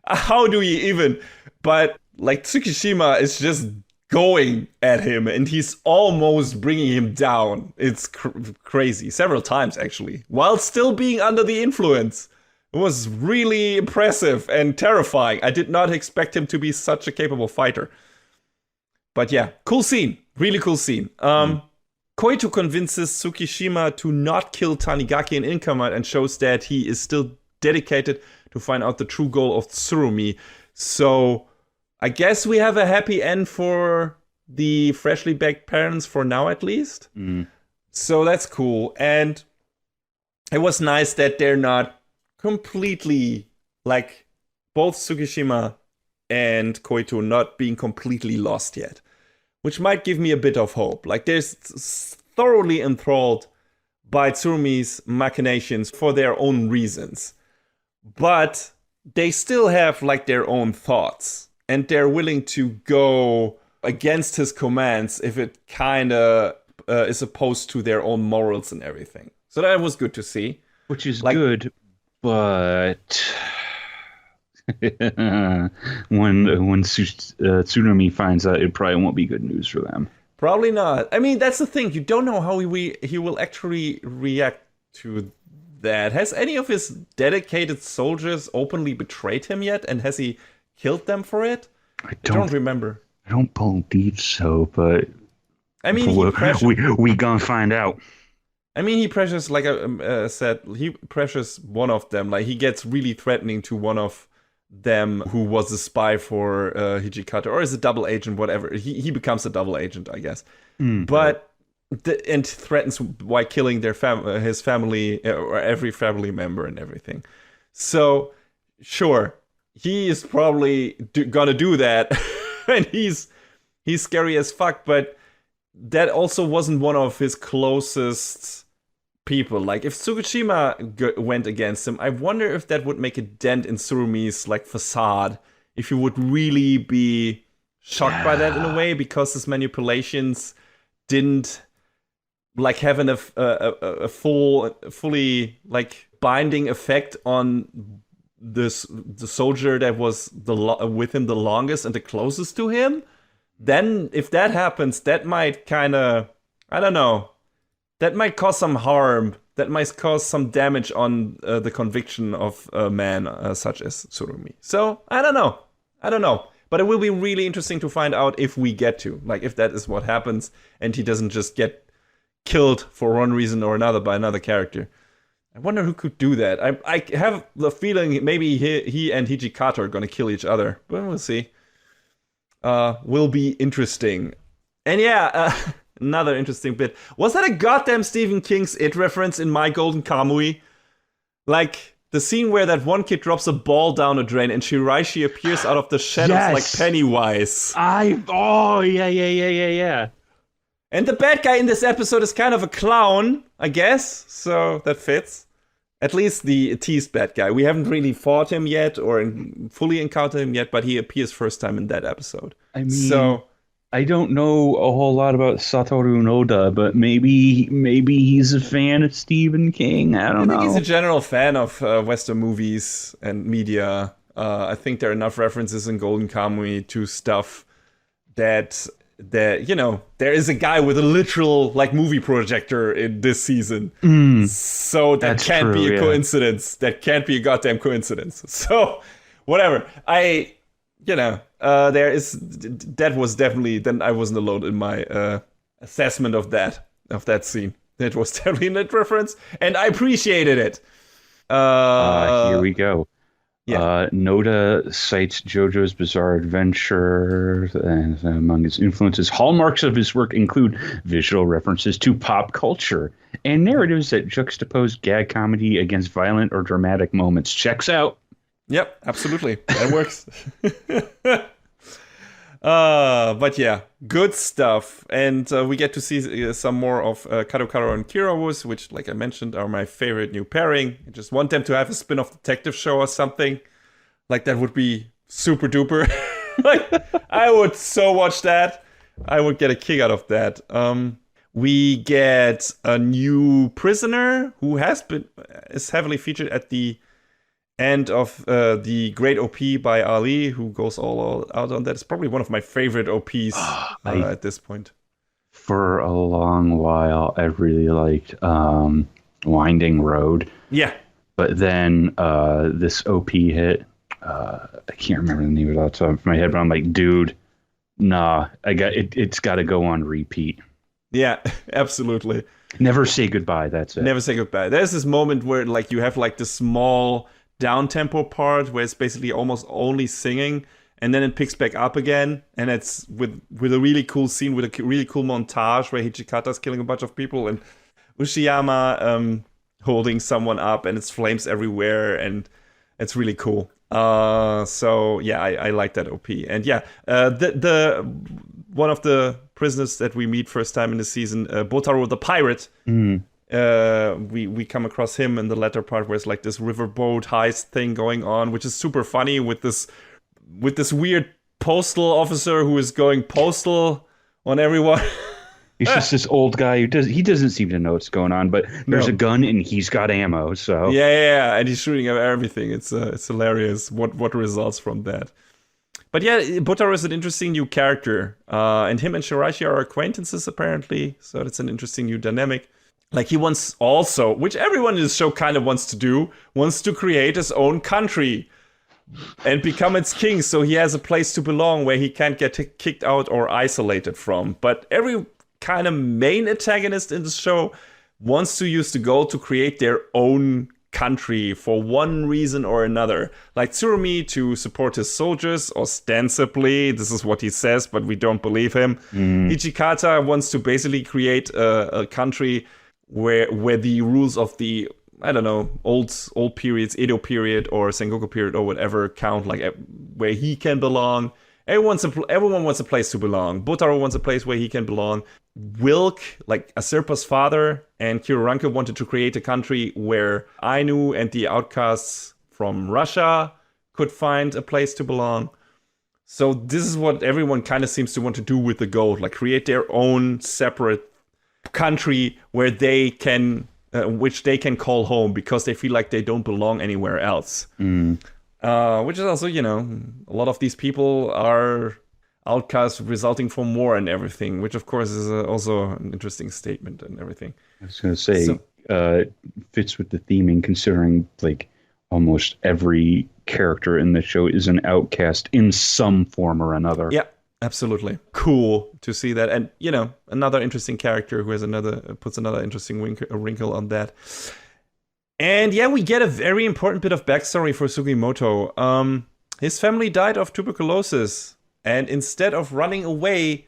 how do you even, but like Tsukishima is just going at him, and he's almost bringing him down. It's crazy. Several times, actually. While still being under the influence. It was really impressive and terrifying. I did not expect him to be such a capable fighter. But yeah, cool scene. Really cool scene. Koito convinces Tsukishima to not kill Tanigaki and Inkamat and shows that he is still dedicated to find out the true goal of Tsurumi. So I guess we have a happy end for the freshly baked parents for now, at least. So that's cool. And it was nice that they're not completely, like, both Tsukishima and Koito not being completely lost yet. Which might give me a bit of hope. Like, they're thoroughly enthralled by Tsurumi's machinations for their own reasons. But they still have, like, their own thoughts. And they're willing to go against his commands if it kind of is opposed to their own morals and everything. So that was good to see. Which is good, but when Tsurumi finds out, it probably won't be good news for them. Probably not. I mean, that's the thing. You don't know how he will actually react to that. Has any of his dedicated soldiers openly betrayed him yet? And has he killed them for it? I don't remember. I don't believe so, but I mean, we gonna find out. I mean, he pressures, like I said, he pressures one of them. Like, he gets really threatening to one of them who was a spy for Hijikata, or is a double agent, whatever. He becomes a double agent, I guess. But and threatens by killing their his family, or every family member and everything. So, sure, he is probably gonna do that, and he's scary as fuck. But that also wasn't one of his closest people. Like, if Tsukushima went against him, I wonder if that would make a dent in Tsurumi's like facade. If he would really be shocked by that in a way, because his manipulations didn't like having a fully like binding effect on the soldier that was with him the longest and the closest to him. Then if that happens, that might kind of, I don't know, that might cause some harm. That might cause some damage on the conviction of a man such as Tsurumi. So I don't know. But it will be really interesting to find out if we get to, like, if that is what happens and he doesn't just get killed for one reason or another by another character. I wonder who could do that. I have the feeling maybe he and Hijikata are gonna kill each other, but we'll see. Will be interesting. And yeah, another interesting bit. Was that a goddamn Stephen King's It reference in My Golden Kamuy? Like, the scene where that one kid drops a ball down a drain and Shiraishi appears out of the shadows like Pennywise. Yeah. And the bad guy in this episode is kind of a clown, I guess. So that fits. At least the teased bad guy. We haven't really fought him yet or fully encountered him yet, but he appears first time in that episode. I mean, I don't know a whole lot about Satoru Noda, but maybe he's a fan of Stephen King. I don't know. I think he's a general fan of Western movies and media. I think there are enough references in Golden Kamuy to stuff that there is a guy with a literal like movie projector in this season. So that can't be a coincidence. That can't be a goddamn coincidence. So whatever. That was definitely, then I wasn't alone in my assessment of that scene. That was definitely a net reference, and I appreciated it. Here we go. Yeah. Noda cites JoJo's Bizarre Adventure, and among his influences, hallmarks of his work include visual references to pop culture and narratives that juxtapose gag comedy against violent or dramatic moments. Checks out. Yep, absolutely. That works. But yeah, good stuff. And we get to see some more of Kadokaro and Kirawus, which, like I mentioned, are my favorite new pairing. I just want them to have a spin-off detective show or something. Like, that would be super duper. Like, I would so watch that. I would get a kick out of that. We get a new prisoner who is heavily featured at the end of the Great OP by Ali, who goes all out on that. It's probably one of my favorite OPs at this point. For a long while, I really liked Winding Road. Yeah. But then this OP hit. I can't remember the name of it off the top of my head, but I'm like, dude, nah, it's got to go on repeat. Yeah, absolutely. Never say goodbye. That's it. Never say goodbye. There's this moment where like you have like this small down-tempo part where it's basically almost only singing, and then it picks back up again, and it's with a really cool scene, with a really cool montage where Hijikata's killing a bunch of people and Ushiyama holding someone up, and it's flames everywhere, and it's really cool. So yeah, I like that OP. And yeah, the one of the prisoners that we meet first time in the season, Botaro the pirate. We come across him in the latter part where it's like this riverboat heist thing going on, which is super funny with this weird postal officer who is going postal on everyone. He's just this old guy who doesn't seem to know what's going on, but there's a gun and he's got ammo. So yeah, and he's shooting at everything. It's hilarious what results from that. But yeah, Botaro is an interesting new character, and him and Shiraishi are acquaintances apparently. So that's an interesting new dynamic. Like, he wants also, which everyone in this show kind of wants to do, wants to create his own country and become its king, so he has a place to belong where he can't get kicked out or isolated from. But every kind of main antagonist in the show, wants to use the gold to create their own country for one reason or another. Like Tsurumi to support his soldiers, ostensibly. This is what he says, but we don't believe him. Hijikata wants to basically create a country where the rules of the, I don't know, old periods, Edo period or Sengoku period or whatever count, like where he can belong. Everyone wants a place to belong. Botaro wants a place where he can belong. Wilk, like Asirpa's father, and Kiruranka wanted to create a country where Ainu and the outcasts from Russia could find a place to belong. So this is what everyone kind of seems to want to do with the gold, like create their own separate country where they can, which they can call home because they feel like they don't belong anywhere else. Which is also, a lot of these people are outcasts resulting from war and everything, which of course is also an interesting statement and everything. I was going to say, it fits with the theming, considering like almost every character in the show is an outcast in some form or another. Yeah, absolutely. Cool to see that. And, another interesting character who has puts another interesting wrinkle on that. And yeah, we get a very important bit of backstory for Sugimoto. His family died of tuberculosis, and instead of running away,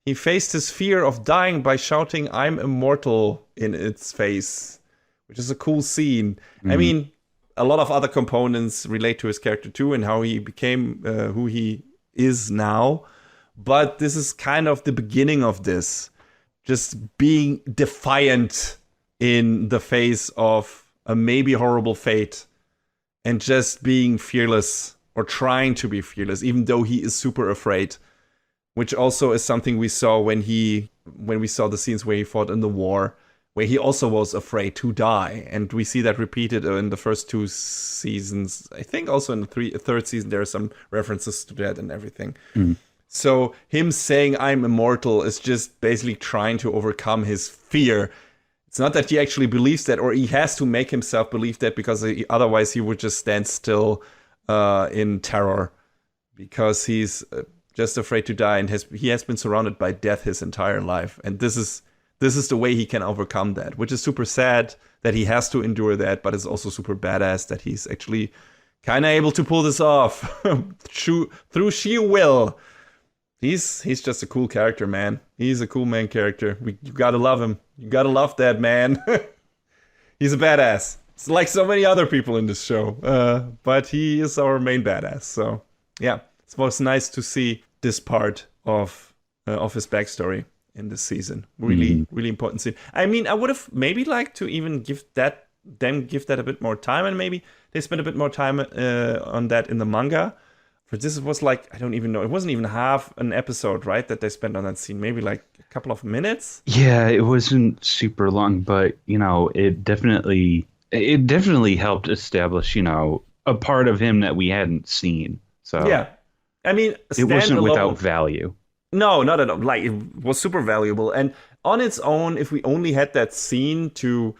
he faced his fear of dying by shouting, "I'm immortal," in its face, which is a cool scene. I mean, a lot of other components relate to his character too and how he became who he is now. But this is kind of the beginning of this. Just being defiant in the face of a maybe horrible fate and just being fearless or trying to be fearless, even though he is super afraid, which also is something we saw when we saw the scenes where he fought in the war, where he also was afraid to die. And we see that repeated in the first 2 seasons. I think also in the third season, there are some references to that and everything. So him saying "I'm immortal" is just basically trying to overcome his fear. It's not that he actually believes that, or he has to make himself believe that, because otherwise he would just stand still in terror, because he's just afraid to die, and he has been surrounded by death his entire life. And this is the way he can overcome that, which is super sad that he has to endure that, but it's also super badass that he's actually kind of able to pull this off through sheer will. He's just a cool character, man. He's a cool main character. You gotta love him. You gotta love that man. He's a badass. It's like so many other people in this show. But he is our main badass. So yeah, it was nice to see this part of his backstory in this season. Really, really important scene. I mean, I would have maybe liked to even give that a bit more time, and maybe they spent a bit more time on that in the manga. But this was like, I don't even know. It wasn't even half an episode, right? That they spent on that scene. Maybe like a couple of minutes. Yeah, it wasn't super long, but it definitely helped establish, a part of him that we hadn't seen. So yeah, I mean, it wasn't without value. No, not at all. Like, it was super valuable, and on its own, if we only had that scene to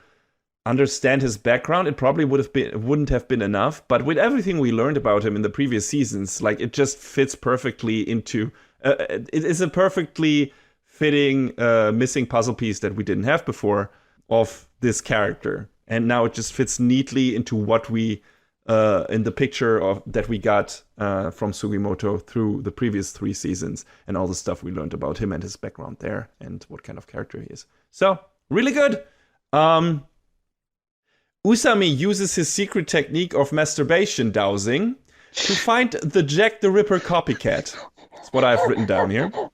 understand his background, it probably wouldn't have been enough. But with everything we learned about him in the previous seasons, like, it just fits perfectly into it is a perfectly fitting missing puzzle piece that we didn't have before of this character, and now it just fits neatly into what we in the picture of that we got from Sugimoto through the previous 3 seasons, and all the stuff we learned about him and his background there and what kind of character he is. So really good. Usami uses his secret technique of masturbation dowsing to find the Jack the Ripper copycat. That's what I've written down here. When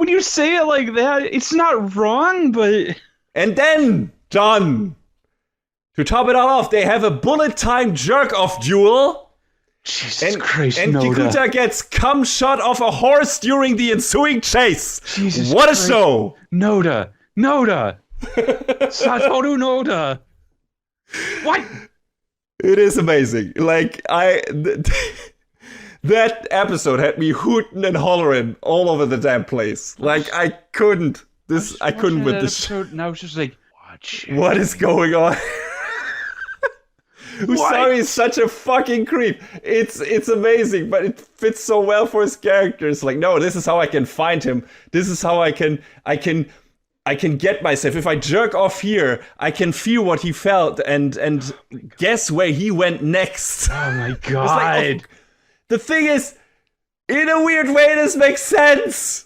you say it like that, it's not wrong, but... And then, John, to top it all off, they have a bullet-time jerk-off duel. Jesus Christ, and Noda. Kikuta gets cum shot off a horse during the ensuing chase. Jesus what Christ. A show! Noda! Satoru Noda! What? It is amazing. Like, that episode had me hooting and hollering all over the damn place. Like, I couldn't with this episode, and I was just like, watch it. What is going on? Usami is such a fucking creep. It's amazing, but it fits so well for his character. It's like, no, this is how I can find him. This is how I can get myself. If I jerk off here, I can feel what he felt and guess where he went next. Oh my It's god. like, oh, the thing is, in a weird way, this makes sense.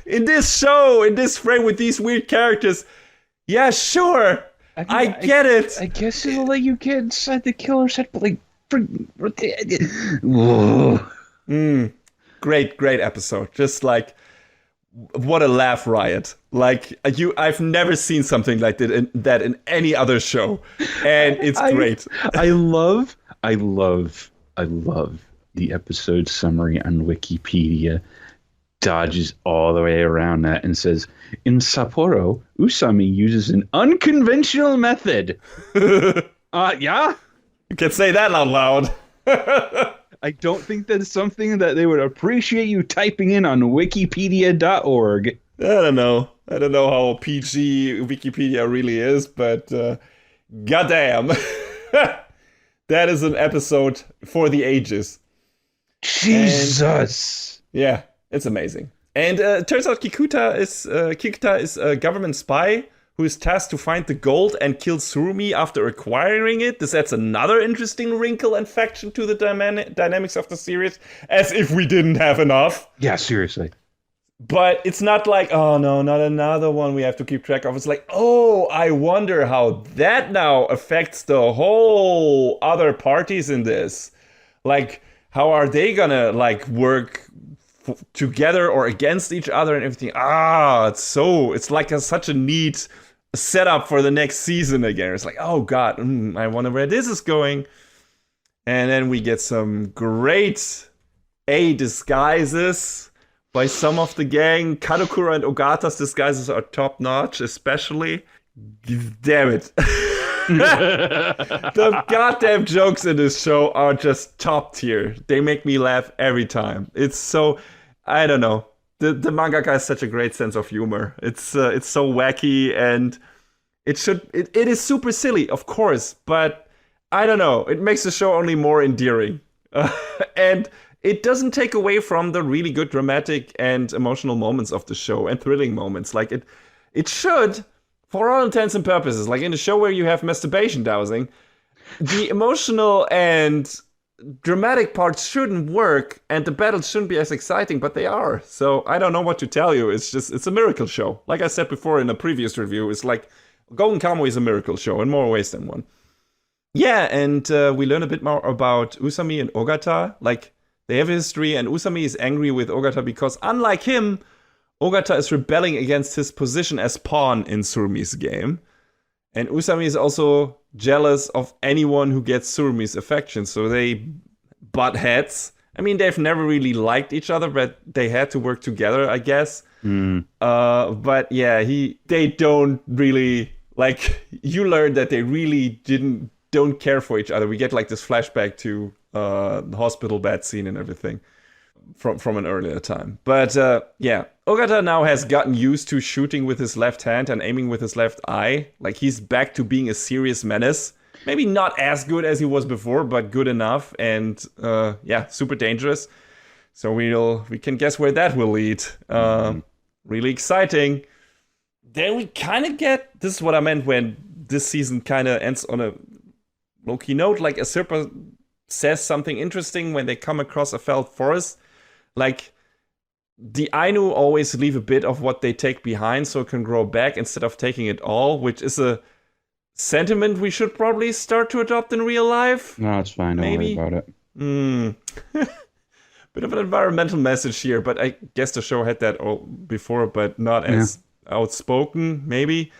In this show, in this frame with these weird characters, yeah, sure. I get it. I guess it'll let you get inside the killer's head, but like, whoa. Great episode. Just like, what a laugh riot. Like, I've never seen something like that in any other show. And it's great. I love the episode summary on Wikipedia. Dodges all the way around that and says, in Sapporo, Usami uses an unconventional method. Yeah? You can say that out loud. I don't think that's something that they would appreciate you typing in on wikipedia.org. I don't know how PG Wikipedia really is, but goddamn. That is an episode for the ages. Jesus. Yeah, it's amazing. And it turns out Kikuta is a government spy who is tasked to find the gold and kill Surumi after acquiring it. This adds another interesting wrinkle and faction to the dynamics of the series, as if we didn't have enough. Yeah, seriously. But it's not like, oh no, not another one we have to keep track of. It's like, oh, I wonder how that now affects the whole other parties in this. Like, how are they gonna like work together or against each other and everything? It's like such a neat setup for the next season again. It's like, oh god, I wonder where this is going. And then we get some great disguises by some of the gang. Kadokura and Ogata's disguises are top notch, especially. Damn it. The goddamn jokes in this show are just top tier. They make me laugh every time. It's so, I don't know. The mangaka has such a great sense of humor. It's so wacky, and it is super silly, of course, but I don't know. It makes the show only more endearing. And it doesn't take away from the really good dramatic and emotional moments of the show and thrilling moments. Like it should, for all intents and purposes, like in a show where you have masturbation dowsing, the emotional and dramatic parts shouldn't work and the battles shouldn't be as exciting, but they are. So I don't know what to tell you. It's a miracle show. Like I said before in a previous review, it's like Golden Kamuy is a miracle show in more ways than one. Yeah, and we learn a bit more about Usami and Ogata. Like, they have a history, and Usami is angry with Ogata because, unlike him, Ogata is rebelling against his position as pawn in Surumi's game. And Usami is also jealous of anyone who gets Surumi's affection, so they butt heads. I mean, they've never really liked each other, but they had to work together, I guess. But yeah, they don't really, like, you learn that they really don't care for each other. We get like this flashback to the hospital bed scene and everything from an earlier time. But yeah, Ogata now has gotten used to shooting with his left hand and aiming with his left eye. Like, he's back to being a serious menace. Maybe not as good as he was before, but good enough. And yeah, super dangerous. So we can guess where that will lead. Really exciting. Then we kind of get, this is what I meant when this season kind of ends on a low-key note. Like, Asirpa says something interesting when they come across a felled forest. Like, the Ainu always leave a bit of what they take behind so it can grow back instead of taking it all, which is a sentiment we should probably start to adopt in real life. No, it's fine. Don't worry about it. Bit of an environmental message here, but I guess the show had that before, but not as outspoken, maybe.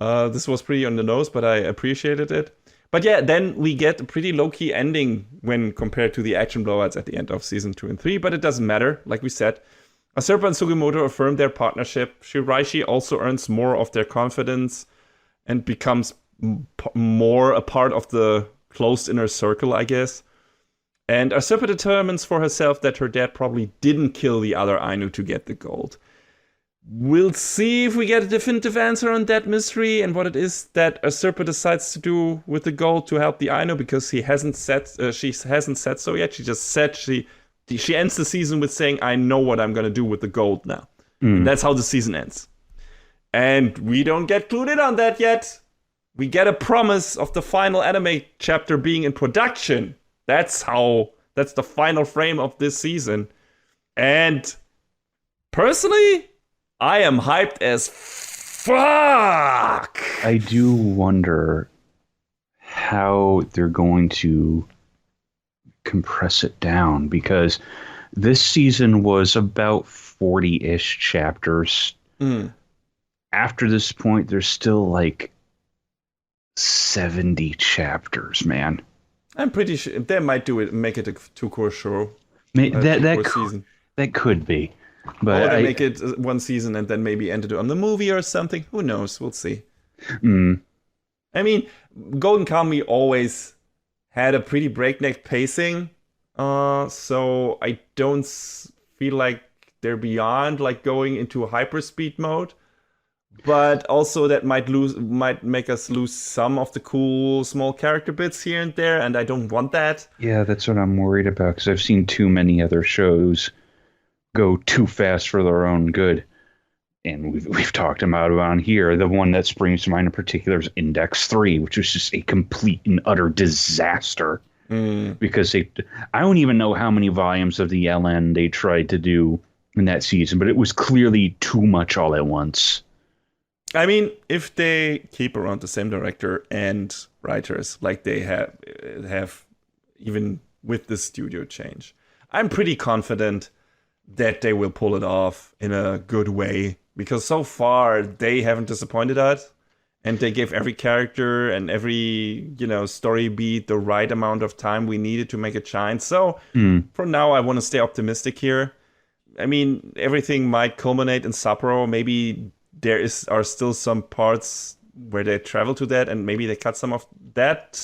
This was pretty on the nose, but I appreciated it. But yeah, then we get a pretty low-key ending when compared to the action blowouts at the end of season 2 and 3, but it doesn't matter, like we said. Asirpa and Sugimoto affirm their partnership. Shiraishi also earns more of their confidence and becomes more a part of the closed inner circle, I guess. And Asirpa determines for herself that her dad probably didn't kill the other Ainu to get the gold. We'll see if we get a definitive answer on that mystery and what it is that Usurper decides to do with the gold to help the Ainu, because she hasn't said so yet. She just said she ends the season with saying, "I know what I'm gonna do with the gold now," and that's how the season ends. And we don't get clued in on that yet. We get a promise of the final anime chapter being in production. That's the final frame of this season. And personally, I am hyped as fuck. I do wonder how they're going to compress it down, because this season was about 40-ish chapters. After this point, there's still like 70 chapters, man. I'm pretty sure they might make it a 2-core show. That could be. But or they make it one season and then maybe end it on the movie or something. Who knows? We'll see. I mean, Golden Kamuy always had a pretty breakneck pacing. So I don't feel like they're beyond like going into hyperspeed mode. But also that might make us lose some of the cool small character bits here and there, and I don't want that. Yeah, that's what I'm worried about, because I've seen too many other shows go too fast for their own good. And we've talked about it on here. The one that springs to mind in particular is Index 3, which was just a complete and utter disaster. Because I don't even know how many volumes of the LN they tried to do in that season, but it was clearly too much all at once. I mean, if they keep around the same director and writers like they have even with the studio change, I'm pretty confident that they will pull it off in a good way, because so far they haven't disappointed us, and they gave every character and every story beat the right amount of time we needed to make it shine. So for now, I want to stay optimistic here. I mean, everything might culminate in Sapporo. Maybe are still some parts where they travel to that, and maybe they cut some of that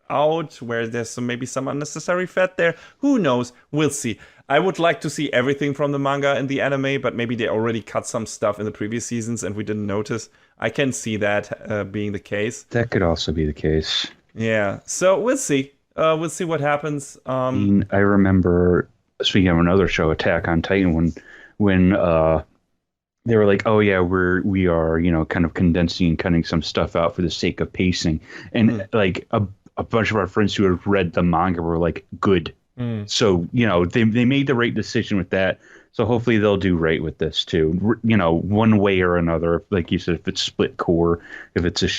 out, where there's maybe some unnecessary fat there. Who knows? We'll see. I would like to see everything from the manga and the anime, but maybe they already cut some stuff in the previous seasons and we didn't notice. I can see that being the case. That could also be the case. Yeah. So we'll see. We'll see what happens. I remember, speaking of another show, Attack on Titan, when they were like, "Oh yeah, we are kind of condensing and cutting some stuff out for the sake of pacing," and like a bunch of our friends who had read the manga were like, "Good." So they made the right decision with that. So hopefully they'll do right with this too. One way or another. Like you said, if it's split core, if it's a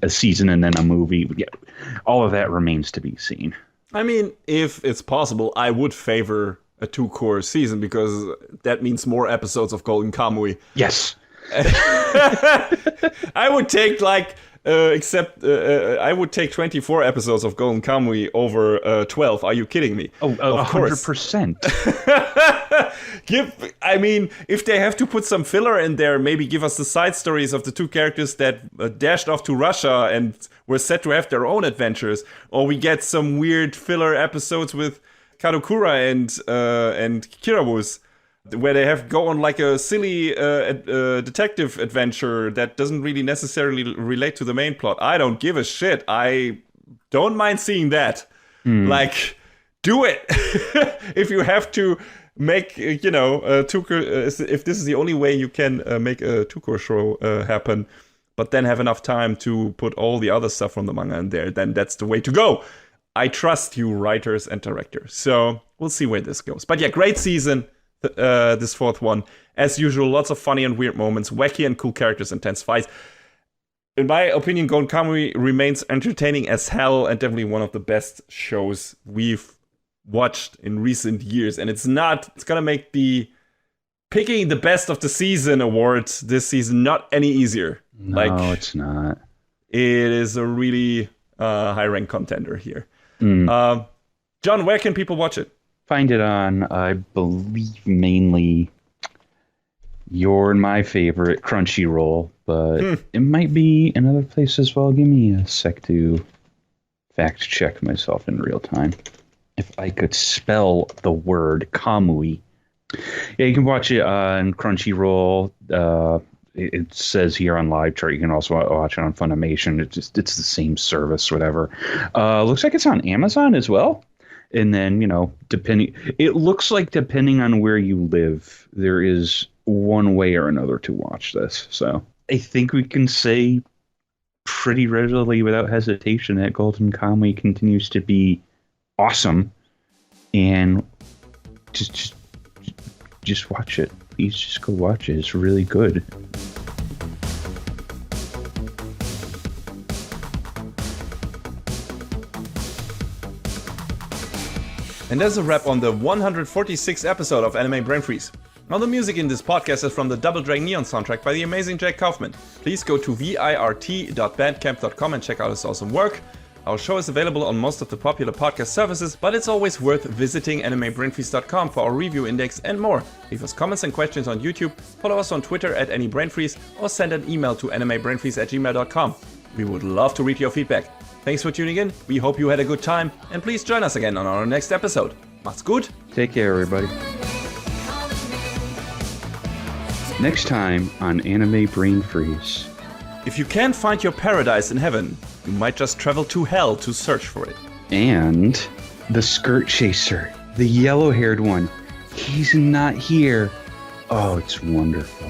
season and then a movie, all of that remains to be seen. I mean, if it's possible, I would favor a 2-core season, because that means more episodes of Golden Kamuy. Yes. I would take I would take 24 episodes of Golden Kamuy over 12. Are you kidding me? Oh, 100%. I mean, if they have to put some filler in there, maybe give us the side stories of the two characters that dashed off to Russia and were set to have their own adventures, or we get some weird filler episodes with Kadokura and Kirawus, where they go on like a silly detective adventure that doesn't really necessarily relate to the main plot. I don't give a shit. I don't mind seeing that. Like, do it. If you have to make, a 2-core, if this is the only way you can make a 2-core show happen, but then have enough time to put all the other stuff from the manga in there, then that's the way to go. I trust you, writers and directors. So we'll see where this goes. But yeah, great season. This fourth one, as usual, lots of funny and weird moments, wacky and cool characters, intense fights. In my opinion, Golden Kamuy remains entertaining as hell, and definitely one of the best shows we've watched in recent years. And it's gonna make the picking the best of the season awards this season not any easier. No, it's not. It is a really high rank contender here. John, where can people watch it? Find it on, I believe, mainly your and my favorite, Crunchyroll, but it might be another place as well. Give me a sec to fact check myself in real time. If I could spell the word Kamui Yeah, you can watch it on Crunchyroll. It says here on Live Chart. You can also watch it on Funimation. It's the same service, whatever. Looks like it's on Amazon as well. And then, it looks like depending on where you live, there is one way or another to watch this. So I think we can say pretty readily, without hesitation, that Golden Kamuy continues to be awesome. And just watch it. Please just go watch it. It's really good. And that's a wrap on the 146th episode of Anime Brain Freeze. Now the music in this podcast is from the Double Dragon Neon soundtrack by the amazing Jack Kaufman. Please go to virt.bandcamp.com and check out his awesome work. Our show is available on most of the popular podcast services, but it's always worth visiting animebrainfreeze.com for our review index and more. Leave us comments and questions on YouTube, follow us on Twitter at AnyBrainFreeze, or send an email to animebrainfreeze@gmail.com. We would love to read your feedback. Thanks for tuning in, we hope you had a good time, and please join us again on our next episode. Macht's gut! Take care, everybody. Next time on Anime Brain Freeze. If you can't find your paradise in heaven, you might just travel to hell to search for it. And the skirt chaser, the yellow-haired one, he's not here. Oh, it's wonderful.